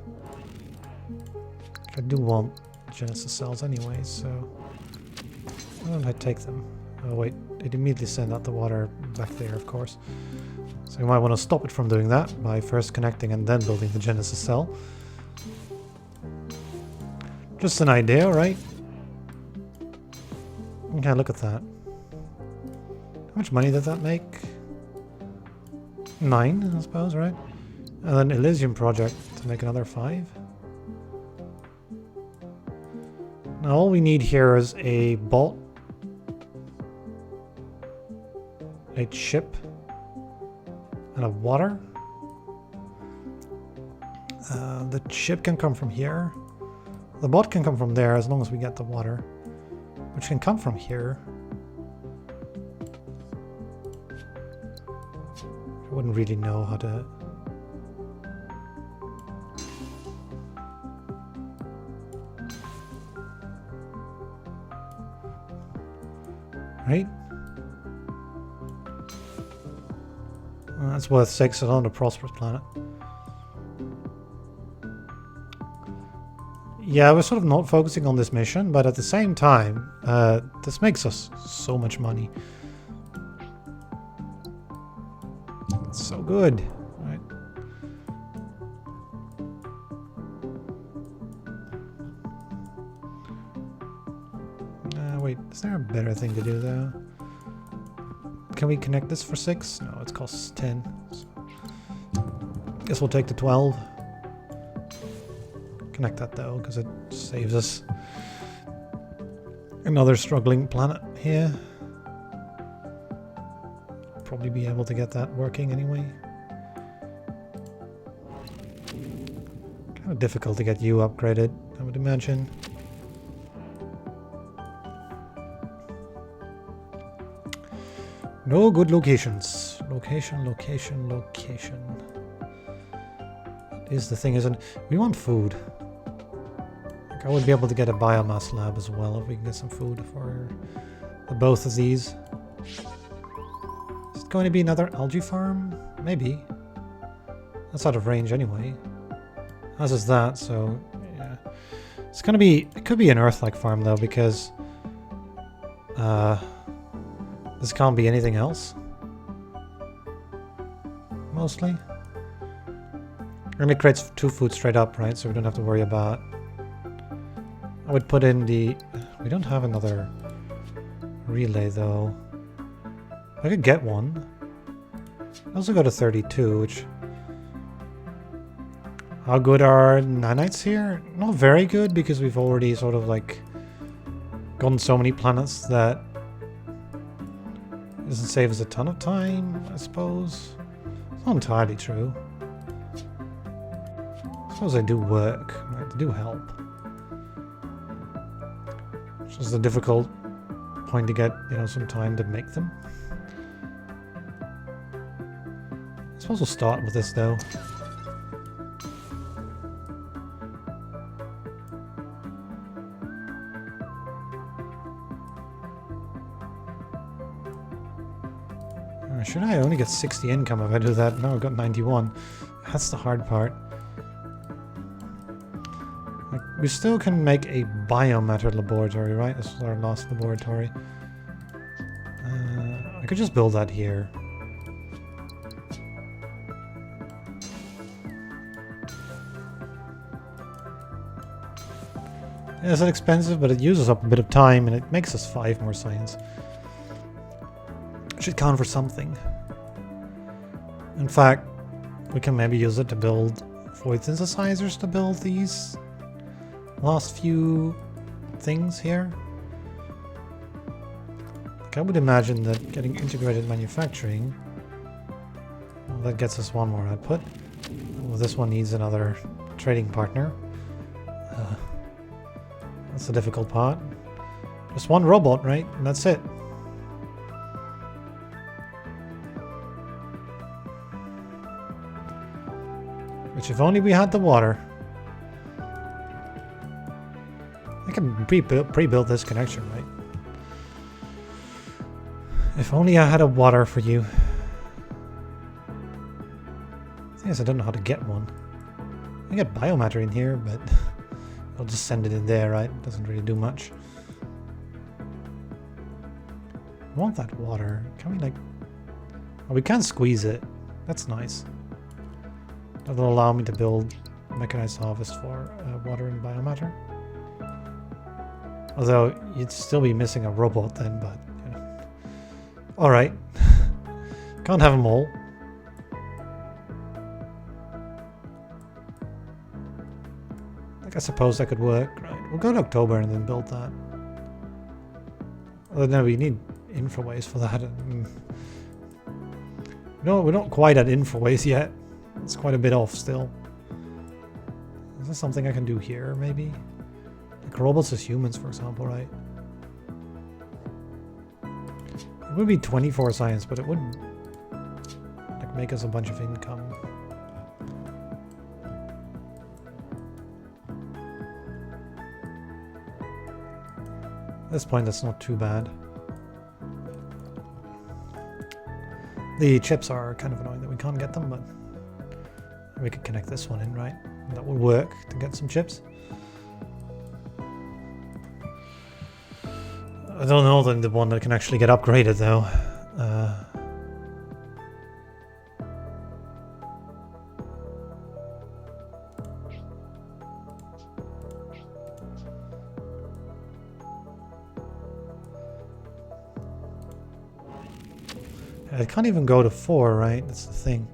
I do want Genesis cells anyway, so why don't I take them? Oh wait, it immediately sent out the water back there, of course. So you might want to stop it from doing that by first connecting and then building the Genesis cell. Just an idea, right? Okay, look at that. How much money did that make? 9, I suppose, right? And then Elysium project to make another 5. Now all we need here is a bolt, a ship, and a water. The ship can come from here. The boat can come from there as long as we get the water, which can come from here. I wouldn't really know how to... Right? Well, that's worth 6 on a prosperous planet. Yeah, we're sort of not focusing on this mission, but at the same time, this makes us so much money. It's so good, right? Wait, is there a better thing to do though? Can we connect this for 6? No, it costs 10. So guess we'll take the 12. Connect that though, because it saves us another struggling planet here. Probably be able to get that working anyway. Kind of difficult to get you upgraded, I would imagine. No good locations. Location. Is the thing, isn't it? We want food. Like, I would be able to get a biomass lab as well if we can get some food for both of these. Is it going to be another algae farm? Maybe. That's out of range anyway. As is that, so yeah. It's gonna be, it could be an Earth-like farm though, because this can't be anything else. Mostly. And it creates 2 food straight up, right? So we don't have to worry about... I would put in the... We don't have another relay though. I could get one. I also go to 32, which... How good are nanites here? Not very good, because we've already sort of like gone so many planets that it doesn't save us a ton of time, I suppose. It's not entirely true. I suppose they do work, right? They do help. It's just a difficult point to get, you know, some time to make them. I suppose we'll start with this though. Should I only get 60 income if I do that? No, I've got 91. That's the hard part. Like, we still can make a biomatter laboratory, right? This is our last laboratory. I could just build that here. Yeah, it's expensive, but it uses up a bit of time and it makes us 5 more science. Should count for something. In fact, we can maybe use it to build void synthesizers to build these last few things here. Like, I would imagine that getting integrated manufacturing, well, that gets us 1 more output. Well, this one needs another trading partner. That's the difficult part. Just 1 robot, right? And that's it. Which, if only we had the water. I can pre-build this connection, right? If only I had a water for you. The thing is, I don't know how to get one. I get biomatter in here, but I'll just send it in there, right? It doesn't really do much. I want that water. Can we, like... Oh, we can squeeze it. That's nice. That'll allow me to build mechanized harvest for water and biomatter. Although, you'd still be missing a robot then, but, you know. Alright. Can't have them all. Like, I suppose that could work, right? We'll go to October and then build that. Although, no, we need infraways for that. No, we're not quite at infraways yet. It's quite a bit off still. Is there something I can do here, maybe? Like robots as humans, for example, right? It would be 24 science, but it would like make us a bunch of income. At this point, that's not too bad. The chips are kind of annoying that we can't get them, but we could connect this one in, right? That will work to get some chips. I don't know then the one that can actually get upgraded though. I can't even go to 4, right? That's the thing.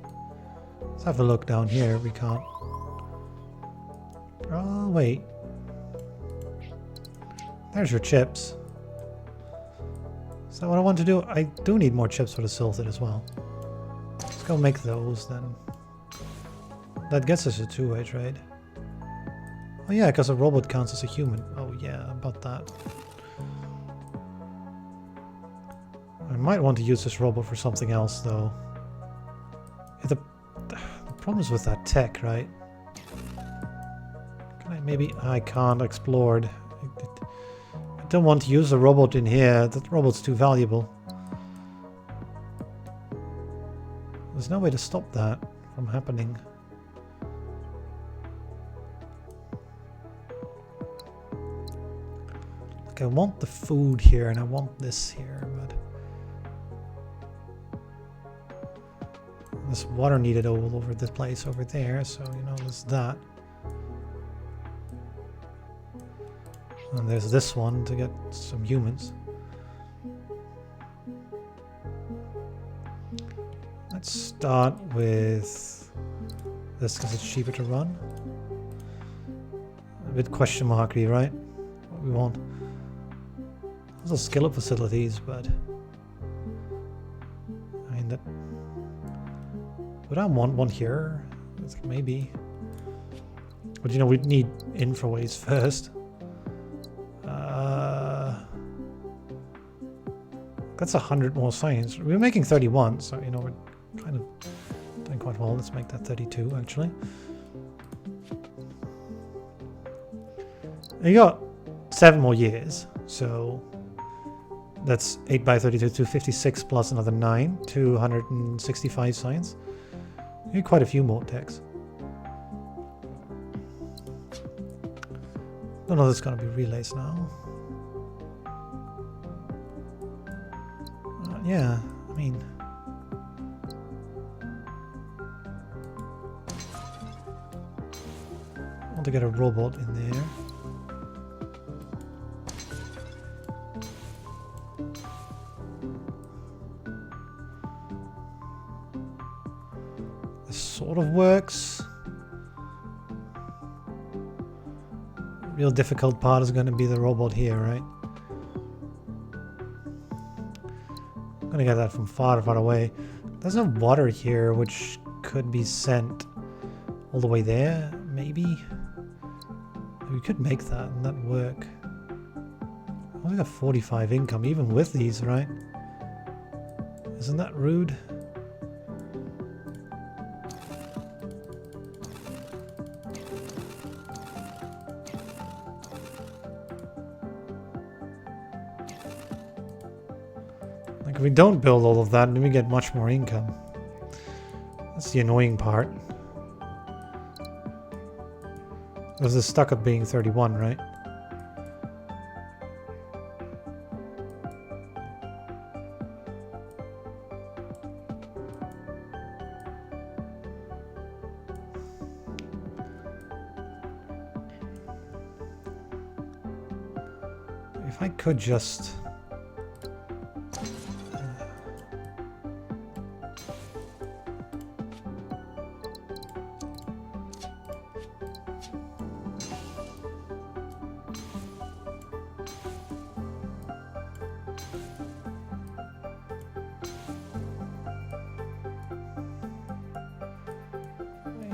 Let's have a look down here. We can't. Oh, wait. There's your chips. Is that what I want to do? I do need more chips for the Silted as well. Let's go make those then. That gets us a 2-way trade. Oh yeah, because a robot counts as a human. Oh yeah, about that. I might want to use this robot for something else, though. The problem is with that tech, right? Can I maybe... I can't explore it. I don't want to use the robot in here. That robot's too valuable. There's no way to stop that from happening. Like, I want the food here and I want this here, but... There's water needed all over this place over there, so, you know, there's that. And there's this one to get some humans. Let's start with this because it's cheaper to run. A bit question marky, right? What we want. Also skill up facilities, but I mean that. Would I want one here? Maybe. But you know, we'd need infraways first. That's 100 more science. We're making 31, so you know we're kind of doing quite well. Let's make that 32 actually. And you got 7 more years, so that's 8 by 32, 256 plus another 9, 265 science. You need quite a few more techs. Don't know if it's gonna be relays now. Yeah, I mean... I want to get a robot in there. This sort of works. The real difficult part is going to be the robot here, right? I'm gonna get that from far, far away. There's no water here, which could be sent all the way there, maybe. We could make that and that work. I only got 45 income, even with these, right? Isn't that rude? If we don't build all of that, then we get much more income. That's the annoying part. Because it's stuck at being 31, right? If I could just...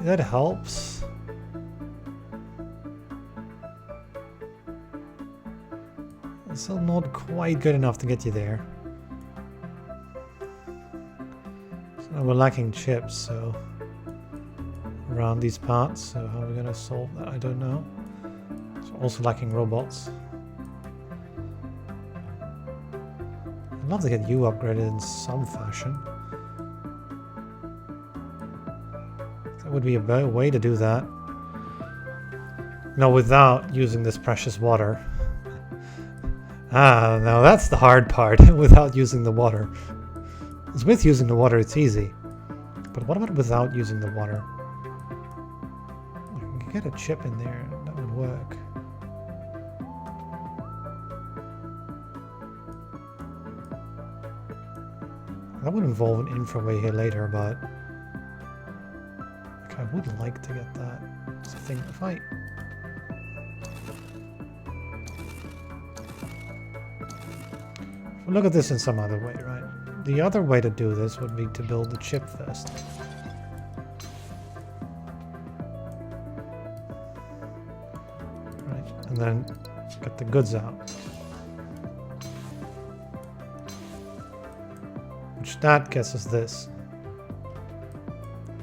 That helps. It's still not quite good enough to get you there. So we're lacking chips, so around these parts, so how are we gonna solve that? I don't know. So also lacking robots. I'd love to get you upgraded in some fashion. Would be a better way to do that. No, without using this precious water. Ah, now that's the hard part, without using the water. Because with using the water, it's easy. But what about without using the water? I can get a chip in there, that would work. That would involve an infraway here later, but... I would like to get that. That's the thing. If I... Look at this in some other way, right? The other way to do this would be to build the chip first. Right, and then get the goods out. Which that gets us this.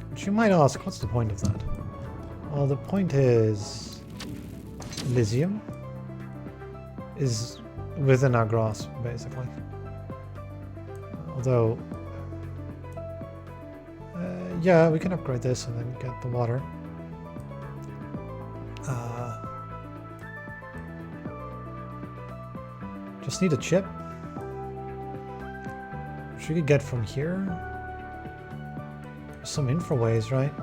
Which you might ask, what's the point of that? Well, the point is Elysium is within our grasp, basically. Although, yeah, we can upgrade this and then get the water. Just need a chip. Which we could get from here. There's some infraways, right?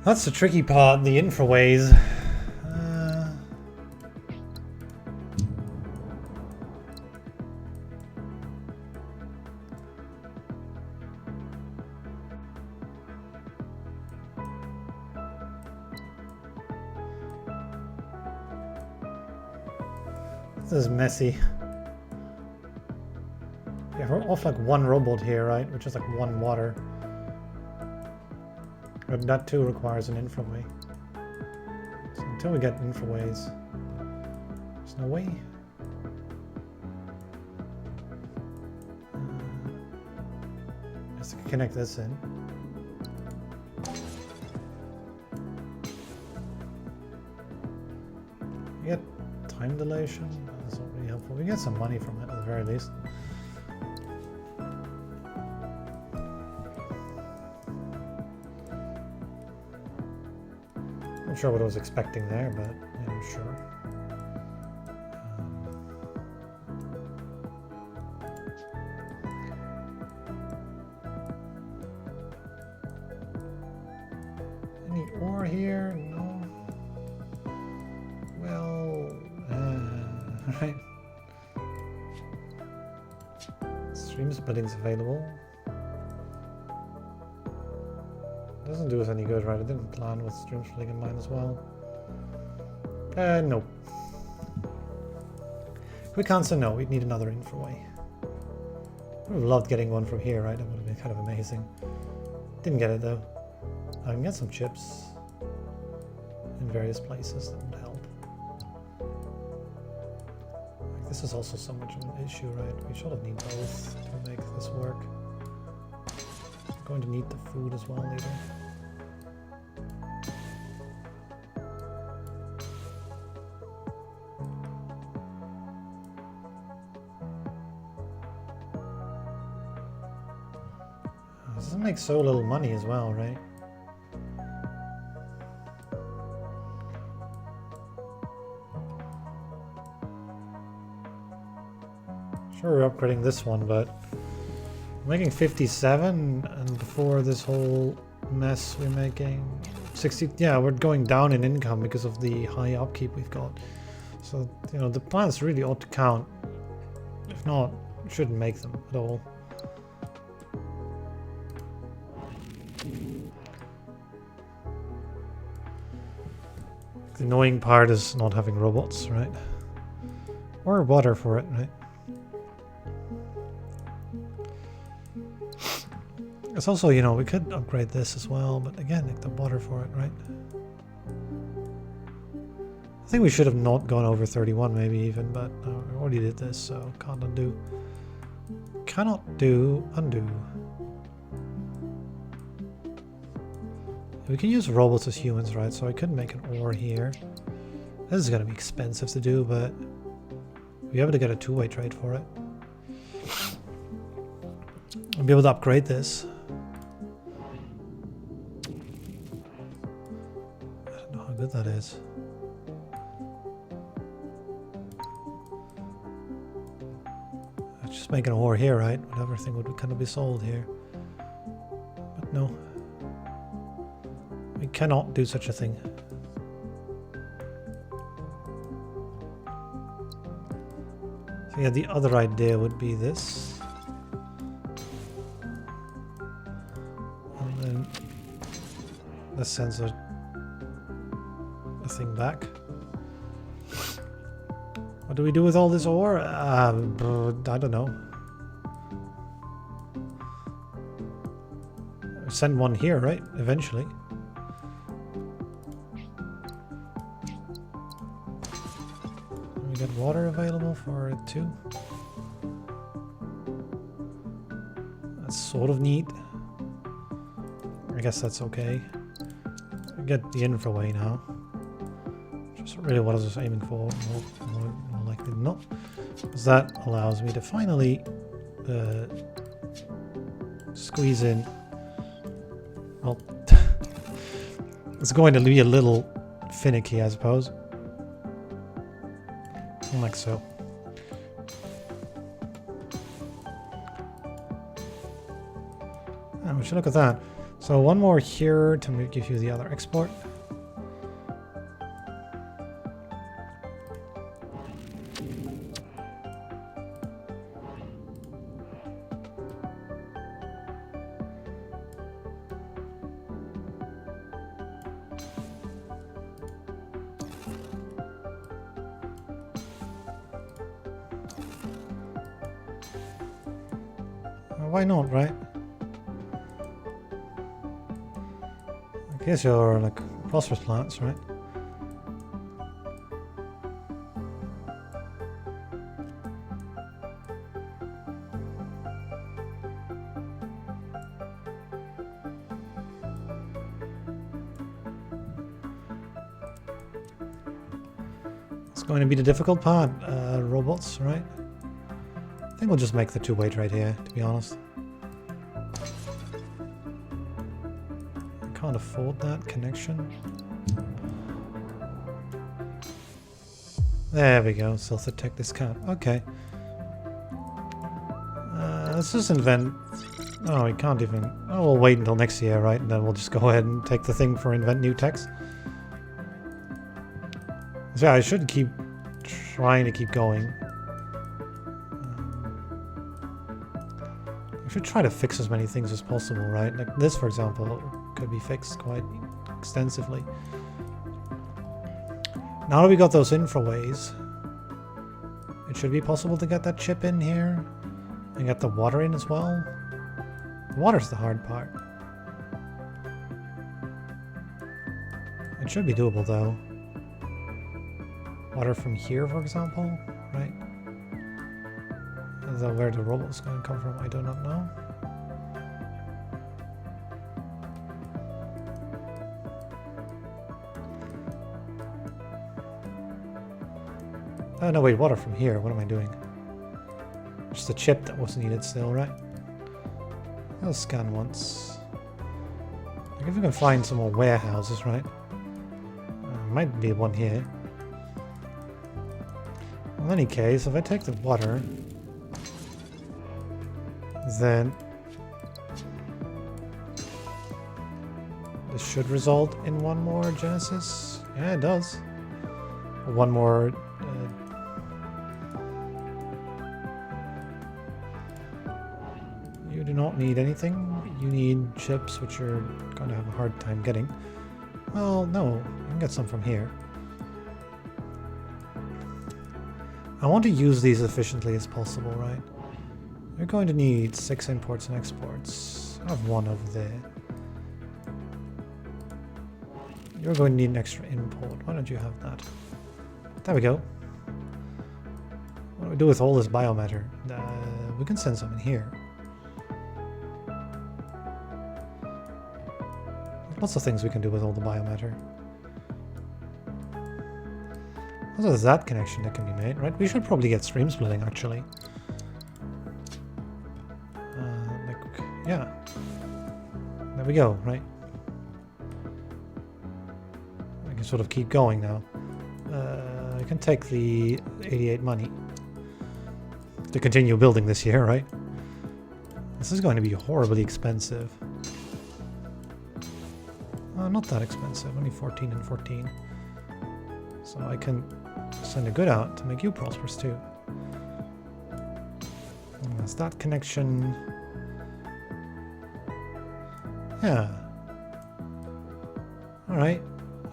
That's the tricky part, the infraways. This is messy. Yeah, we're off like one robot here, right? Which is like one water. But that too requires an infraway. So until we get infraways, there's no way. Just to connect this in. We get time dilation. That's not really helpful. We get some money from it at the very least. Not sure what I was expecting there, but yeah, sure. Any ore here? No. Well, right. Stream splitting's available. Doesn't do us any good, right? I didn't plan with stream splitting in mind as well. No. Quick answer, no. We'd need another infraway. I would have loved getting one from here, right? That would have been kind of amazing. Didn't get it though. I can get some chips in various places. That would help. This is also so much of an issue, right? We sort of need both to make this work. We're going to need the food as well later. This doesn't make so little money as well, right? Sure, we're upgrading this one, but we're making 57, and before this whole mess we're making 60. Yeah, we're going down in income because of the high upkeep we've got. So, you know, the plants really ought to count. If not, shouldn't make them at all. The annoying part is not having robots, right? Or water for it, right? It's also, you know, we could upgrade this as well, but again, like the water for it, right? I think we should have not gone over 31 maybe even, but we already did this, so can't undo. Cannot do, undo. We can use robots as humans, right? So I could make an ore here. This is going to be expensive to do, but we'll be able to get a two-way trade for it. I'll be able to upgrade this. I don't know how good that is. I'll just make an ore here, right? Whatever thing would kind of be sold here. But no. We cannot do such a thing. So yeah, the other idea would be this. And then this sends a thing back. What do we do with all this ore? I don't know. Send one here, right? Eventually. we get water available for it too? That's sort of neat. I guess that's okay. I get the infraway now. Just really what I was aiming for, more likely than not. Because that allows me to finally squeeze in. Well, it's going to be a little finicky, I suppose. Like so. And we should look at that. So one more here to give you the other export. Why not, right? I guess you're like phosphorus plants, right? It's going to be the difficult part, robots, right? I think we'll just make the two-way trade here, to be honest. I can't afford that connection. There we go, Siltha discount. Okay. Let's just invent... Oh, we can't even... Oh, we'll wait until next year, right? And then we'll just go ahead and take the thing for invent new techs. So yeah, I should keep trying to keep going. I should try to fix as many things as possible, right? Like this, for example, could be fixed quite extensively. Now that we got those infraways, it should be possible to get that chip in here and get the water in as well. The water's the hard part. It should be doable though. Water from here, for example, right? Although where the robot's going to come from, I do not know. Oh no, wait, water from here. What am I doing? Just a chip that was needed still, right? I'll scan once. Like if we can find some more warehouses, right? Might be one here. In any case, if I take the water, then this should result in one more Genesis. Yeah, it does. One more. You do not need anything. You need chips, which you're going to have a hard time getting. Well, no, you can get some from here. I want to use these as efficiently as possible, right? You're going to need 6 imports and exports. I have one over there. You're going to need an extra import. Why don't you have that? There we go. What do we do with all this biomatter? We can send some in here. Lots of things we can do with all the biomatter. Also, there's that connection that can be made, right? We should probably get stream splitting, actually. Yeah. There we go, right? I can sort of keep going now. I can take the 88 money to continue building this year, right? This is going to be horribly expensive. Not that expensive, only 14 and 14. So I can send a good out to make you prosperous too. And that's that connection. Yeah. Alright.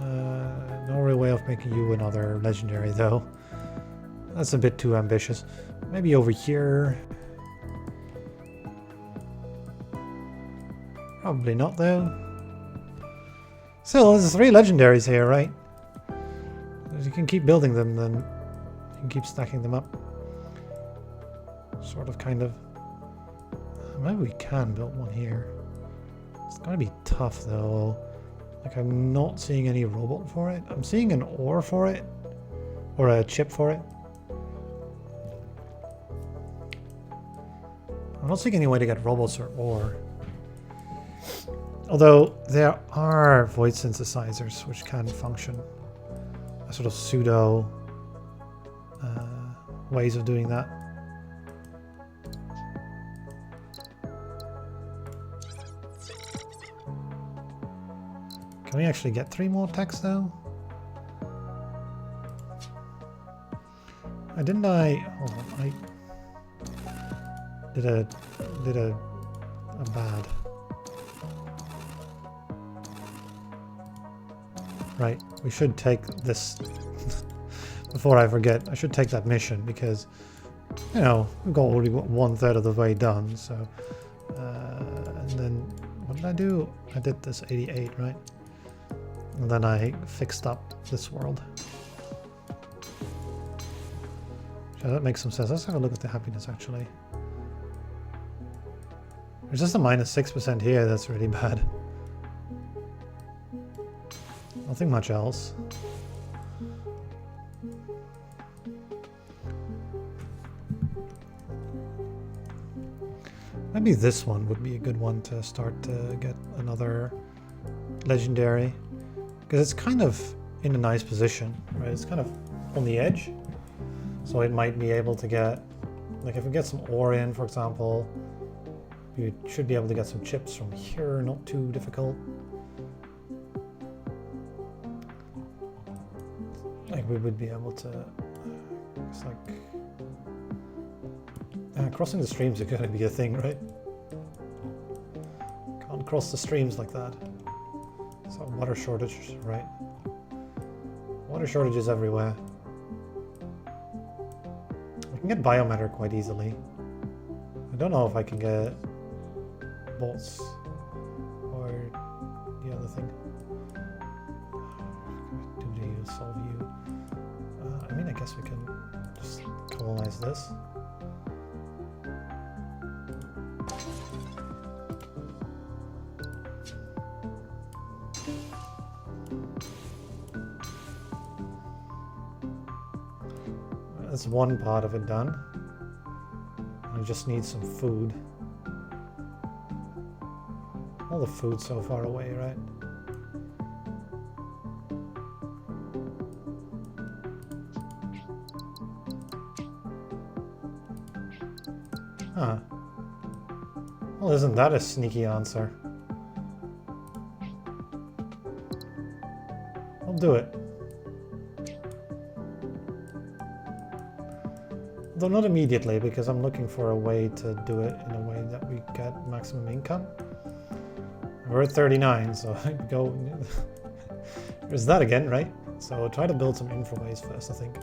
No real way of making you another legendary though. That's a bit too ambitious. Maybe over here. Probably not though. Still, there's 3 legendaries here, right? If you can keep building them, then you can keep stacking them up. Sort of, kind of. Maybe we can build one here. It's gonna be tough though. Like, I'm not seeing any robot for it. I'm seeing an ore for it. Or a chip for it. I'm not seeing any way to get robots or ore. Although there are void synthesizers which can function. A sort of pseudo ways of doing that. Can we actually get 3 more techs though? Hold on, I did a bad. Right, we should take this before I forget. I should take that mission because, you know, we've already got 1/3 of the way done. So, and then what did I do? I did this 88, right? And then I fixed up this world. So that makes some sense. Let's have a look at the happiness actually. There's just a -6% here. That's really bad. Nothing much else. Maybe this one would be a good one to start to get another legendary. Because it's kind of in a nice position, right? It's kind of on the edge. So it might be able to get, like if we get some ore in, for example, we should be able to get some chips from here, not too difficult. Like we would be able to, it's like, crossing the streams is going to be a thing, right? Can't cross the streams like that. So water shortage, right? Water shortages everywhere. I can get biomatter quite easily. I don't know if I can get bolts or the other thing. Do to solve you. I mean, I guess we can just colonize this. That's one part of it done. I just need some food. All the food's so far away, right? Huh. Well, isn't that a sneaky answer? I'll do it. Though not immediately, because I'm looking for a way to do it in a way that we get maximum income. We're at 39, so I go... There's that again, right? So I'll try to build some infraways first, I think.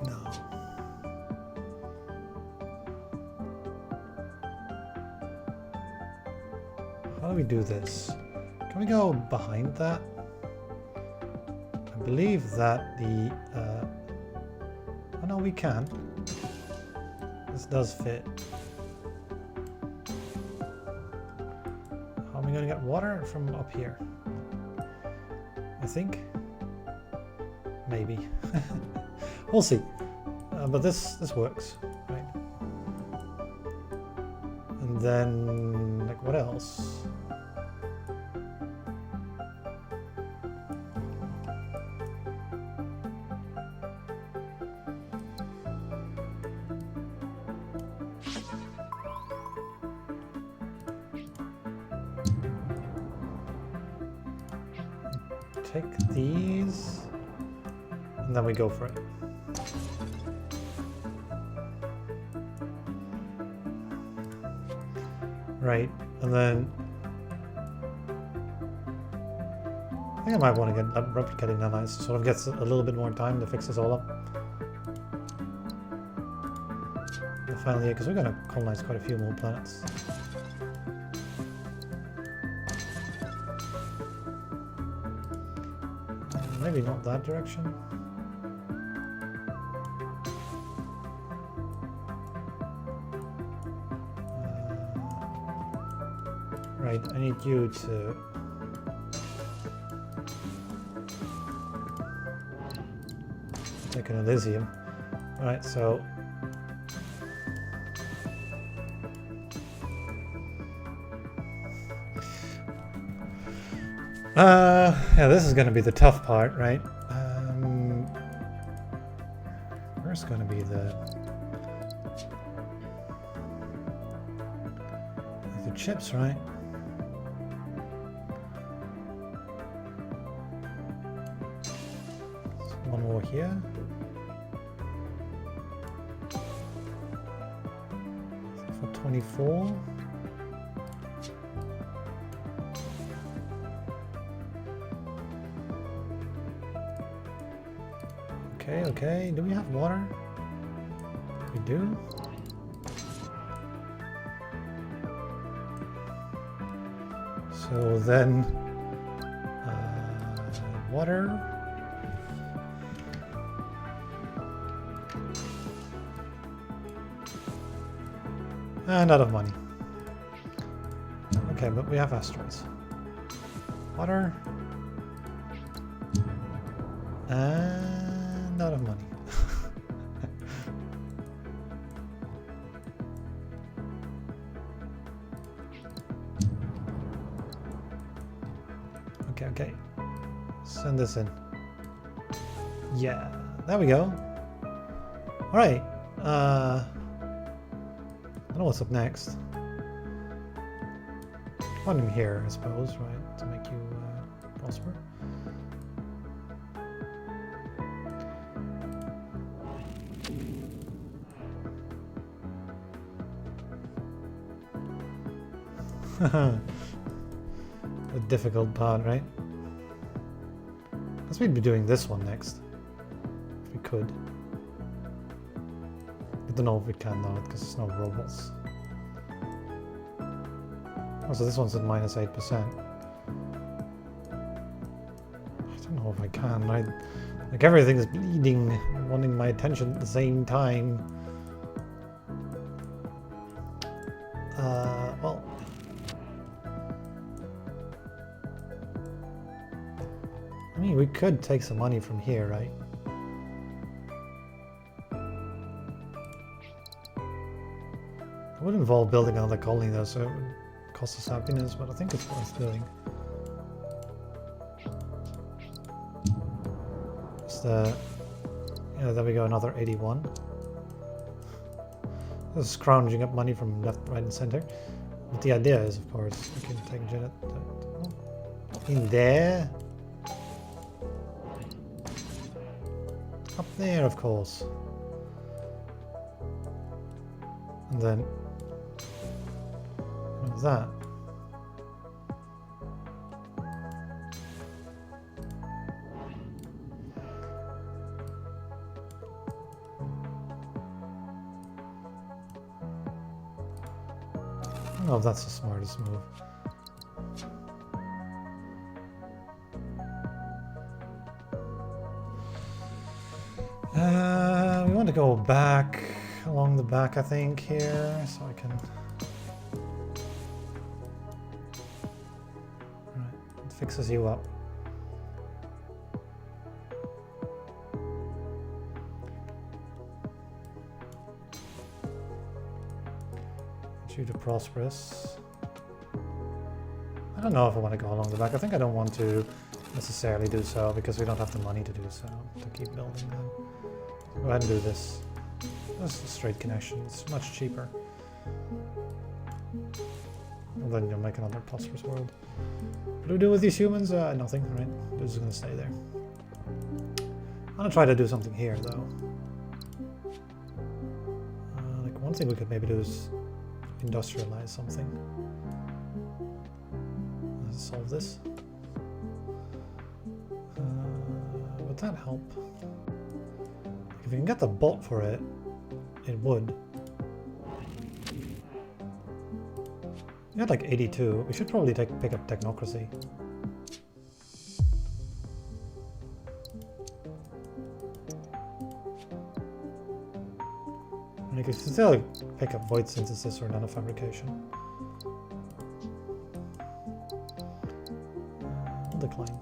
No. How do we do this? Can we go behind that? I believe that the... Oh no, we can. This does fit. How am I going to get water from up here? I think. Maybe. We'll see. But this works, right? And then, like, what else? Take these, and then we go for it. Right, and then I think I might want to get replicating nanites, so sort of gets a little bit more time to fix this all up. And finally, because we're going to colonize quite a few more planets. Maybe not that direction. Right, I need you to... take an Elysium. Alright, so... yeah, this is gonna be the tough part, right? Where's gonna be the chips, right? One more here. For 24. Okay, okay. Do we have water? We do. So then, water. And out of money. Okay, but we have asteroids. Water. And out of money. Okay, okay. Send this in. Yeah, there we go. Alright. I don't know what's up next. One in here, I suppose, right? To make you prosper. The difficult part, right? Guess we'd be doing this one next. If we could. I don't know if we can though, because there's no robots. Oh, so this one's at -8%. I don't know if I can. Like everything is bleeding, wanting my attention at the same time. Well. I mean, we could take some money from here, right? It would involve building another colony though, so it would cost us happiness, but I think it's worth doing. Just yeah, there we go, another 81. This is scrounging up money from left, right, and center. But the idea is, of course, we can take Janet in there. Up there, of course. And then with that. I don't know if that's the smartest move. We want to go back along the back, I think, here, so I can. Right, it fixes you up. Get you to prosperous. I don't know if I want to go along the back. I think I don't want to necessarily do so because we don't have the money to do so, to keep building them. Go ahead and do this. This is a straight connection. It's much cheaper. And then you'll make another prosperous world. What do we do with these humans? Nothing, right? They're just gonna stay there. I'm gonna try to do something here, though. Like one thing we could maybe do is industrialize something. Let's solve this. Would that help? If we can get the bot for it, it would. We had like 82. We should probably pick up technocracy. And you can still pick up void synthesis or nanofabrication. social decline.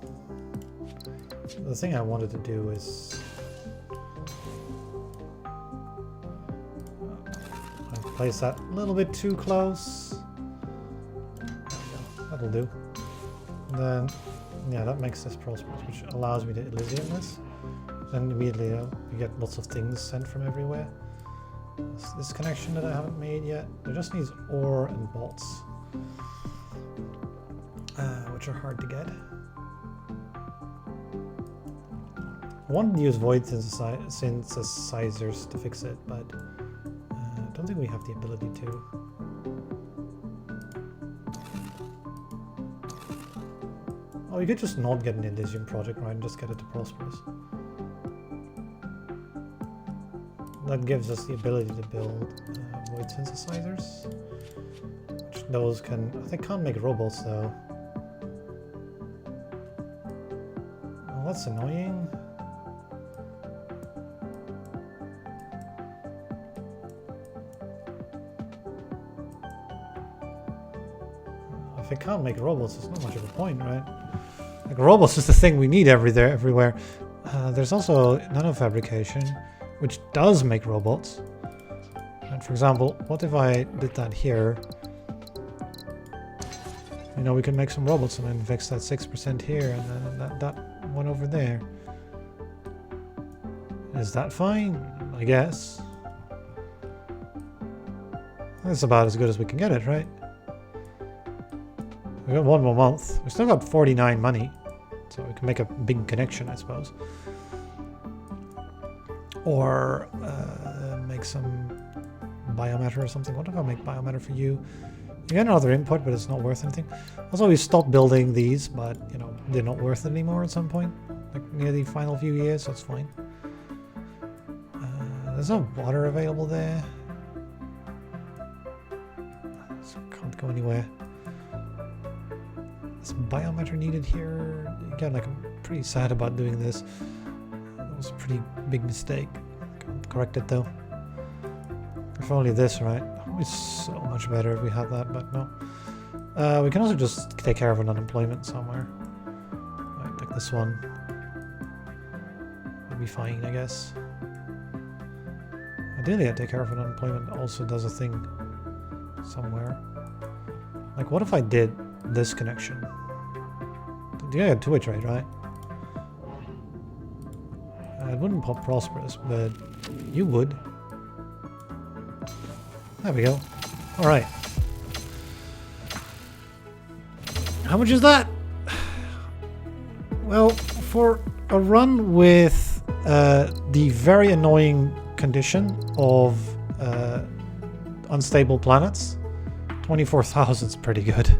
The thing I wanted to do is I placed that a little bit too close. There we go. That'll do. And then, yeah, that makes this prosperous, which allows me to Elysium this. Then immediately, you get lots of things sent from everywhere. This connection that I haven't made yet, it just needs ore and bolts, which are hard to get. I wanted to use void synthesizers to fix it, but I don't think we have the ability to. Oh, you could just not get an Elysium project, right, and just get it to Prosperous. That gives us the ability to build void synthesizers, which those can, they can't make robots though. Well, that's annoying. If it can't make robots, there's not much of a point, right? Like, robots is the thing we need everywhere. There's also nanofabrication, which does make robots. And for example, what if I did that here? You know, we can make some robots and then fix that 6% here and then that one over there. Is that fine? I guess. That's about as good as we can get it, right? We got one more month. We still got 49 money, so we can make a big connection, I suppose. Or make some biomatter or something. What if I make biomatter for you? You get another input, but it's not worth anything. Also, we stopped building these, but you know they're not worth it anymore at some point, like near the final few years. So it's fine. There's no water available there. So can't go anywhere. Is biomatter needed here? Again, like, I'm pretty sad about doing this. That was a pretty big mistake. Can't correct it though. If only this, right? Oh, it's so much better if we had that, but no. We can also just take care of an unemployment somewhere. Right, like this one. That'd be fine, I guess. Ideally, I'd take care of an unemployment also does a thing somewhere. Like, what if I did this connection? You had two trade, right? It wouldn't pop prosperous, but you would. There we go. All right. How much is that? Well, for a run with the very annoying condition of unstable planets, 24,000 is pretty good.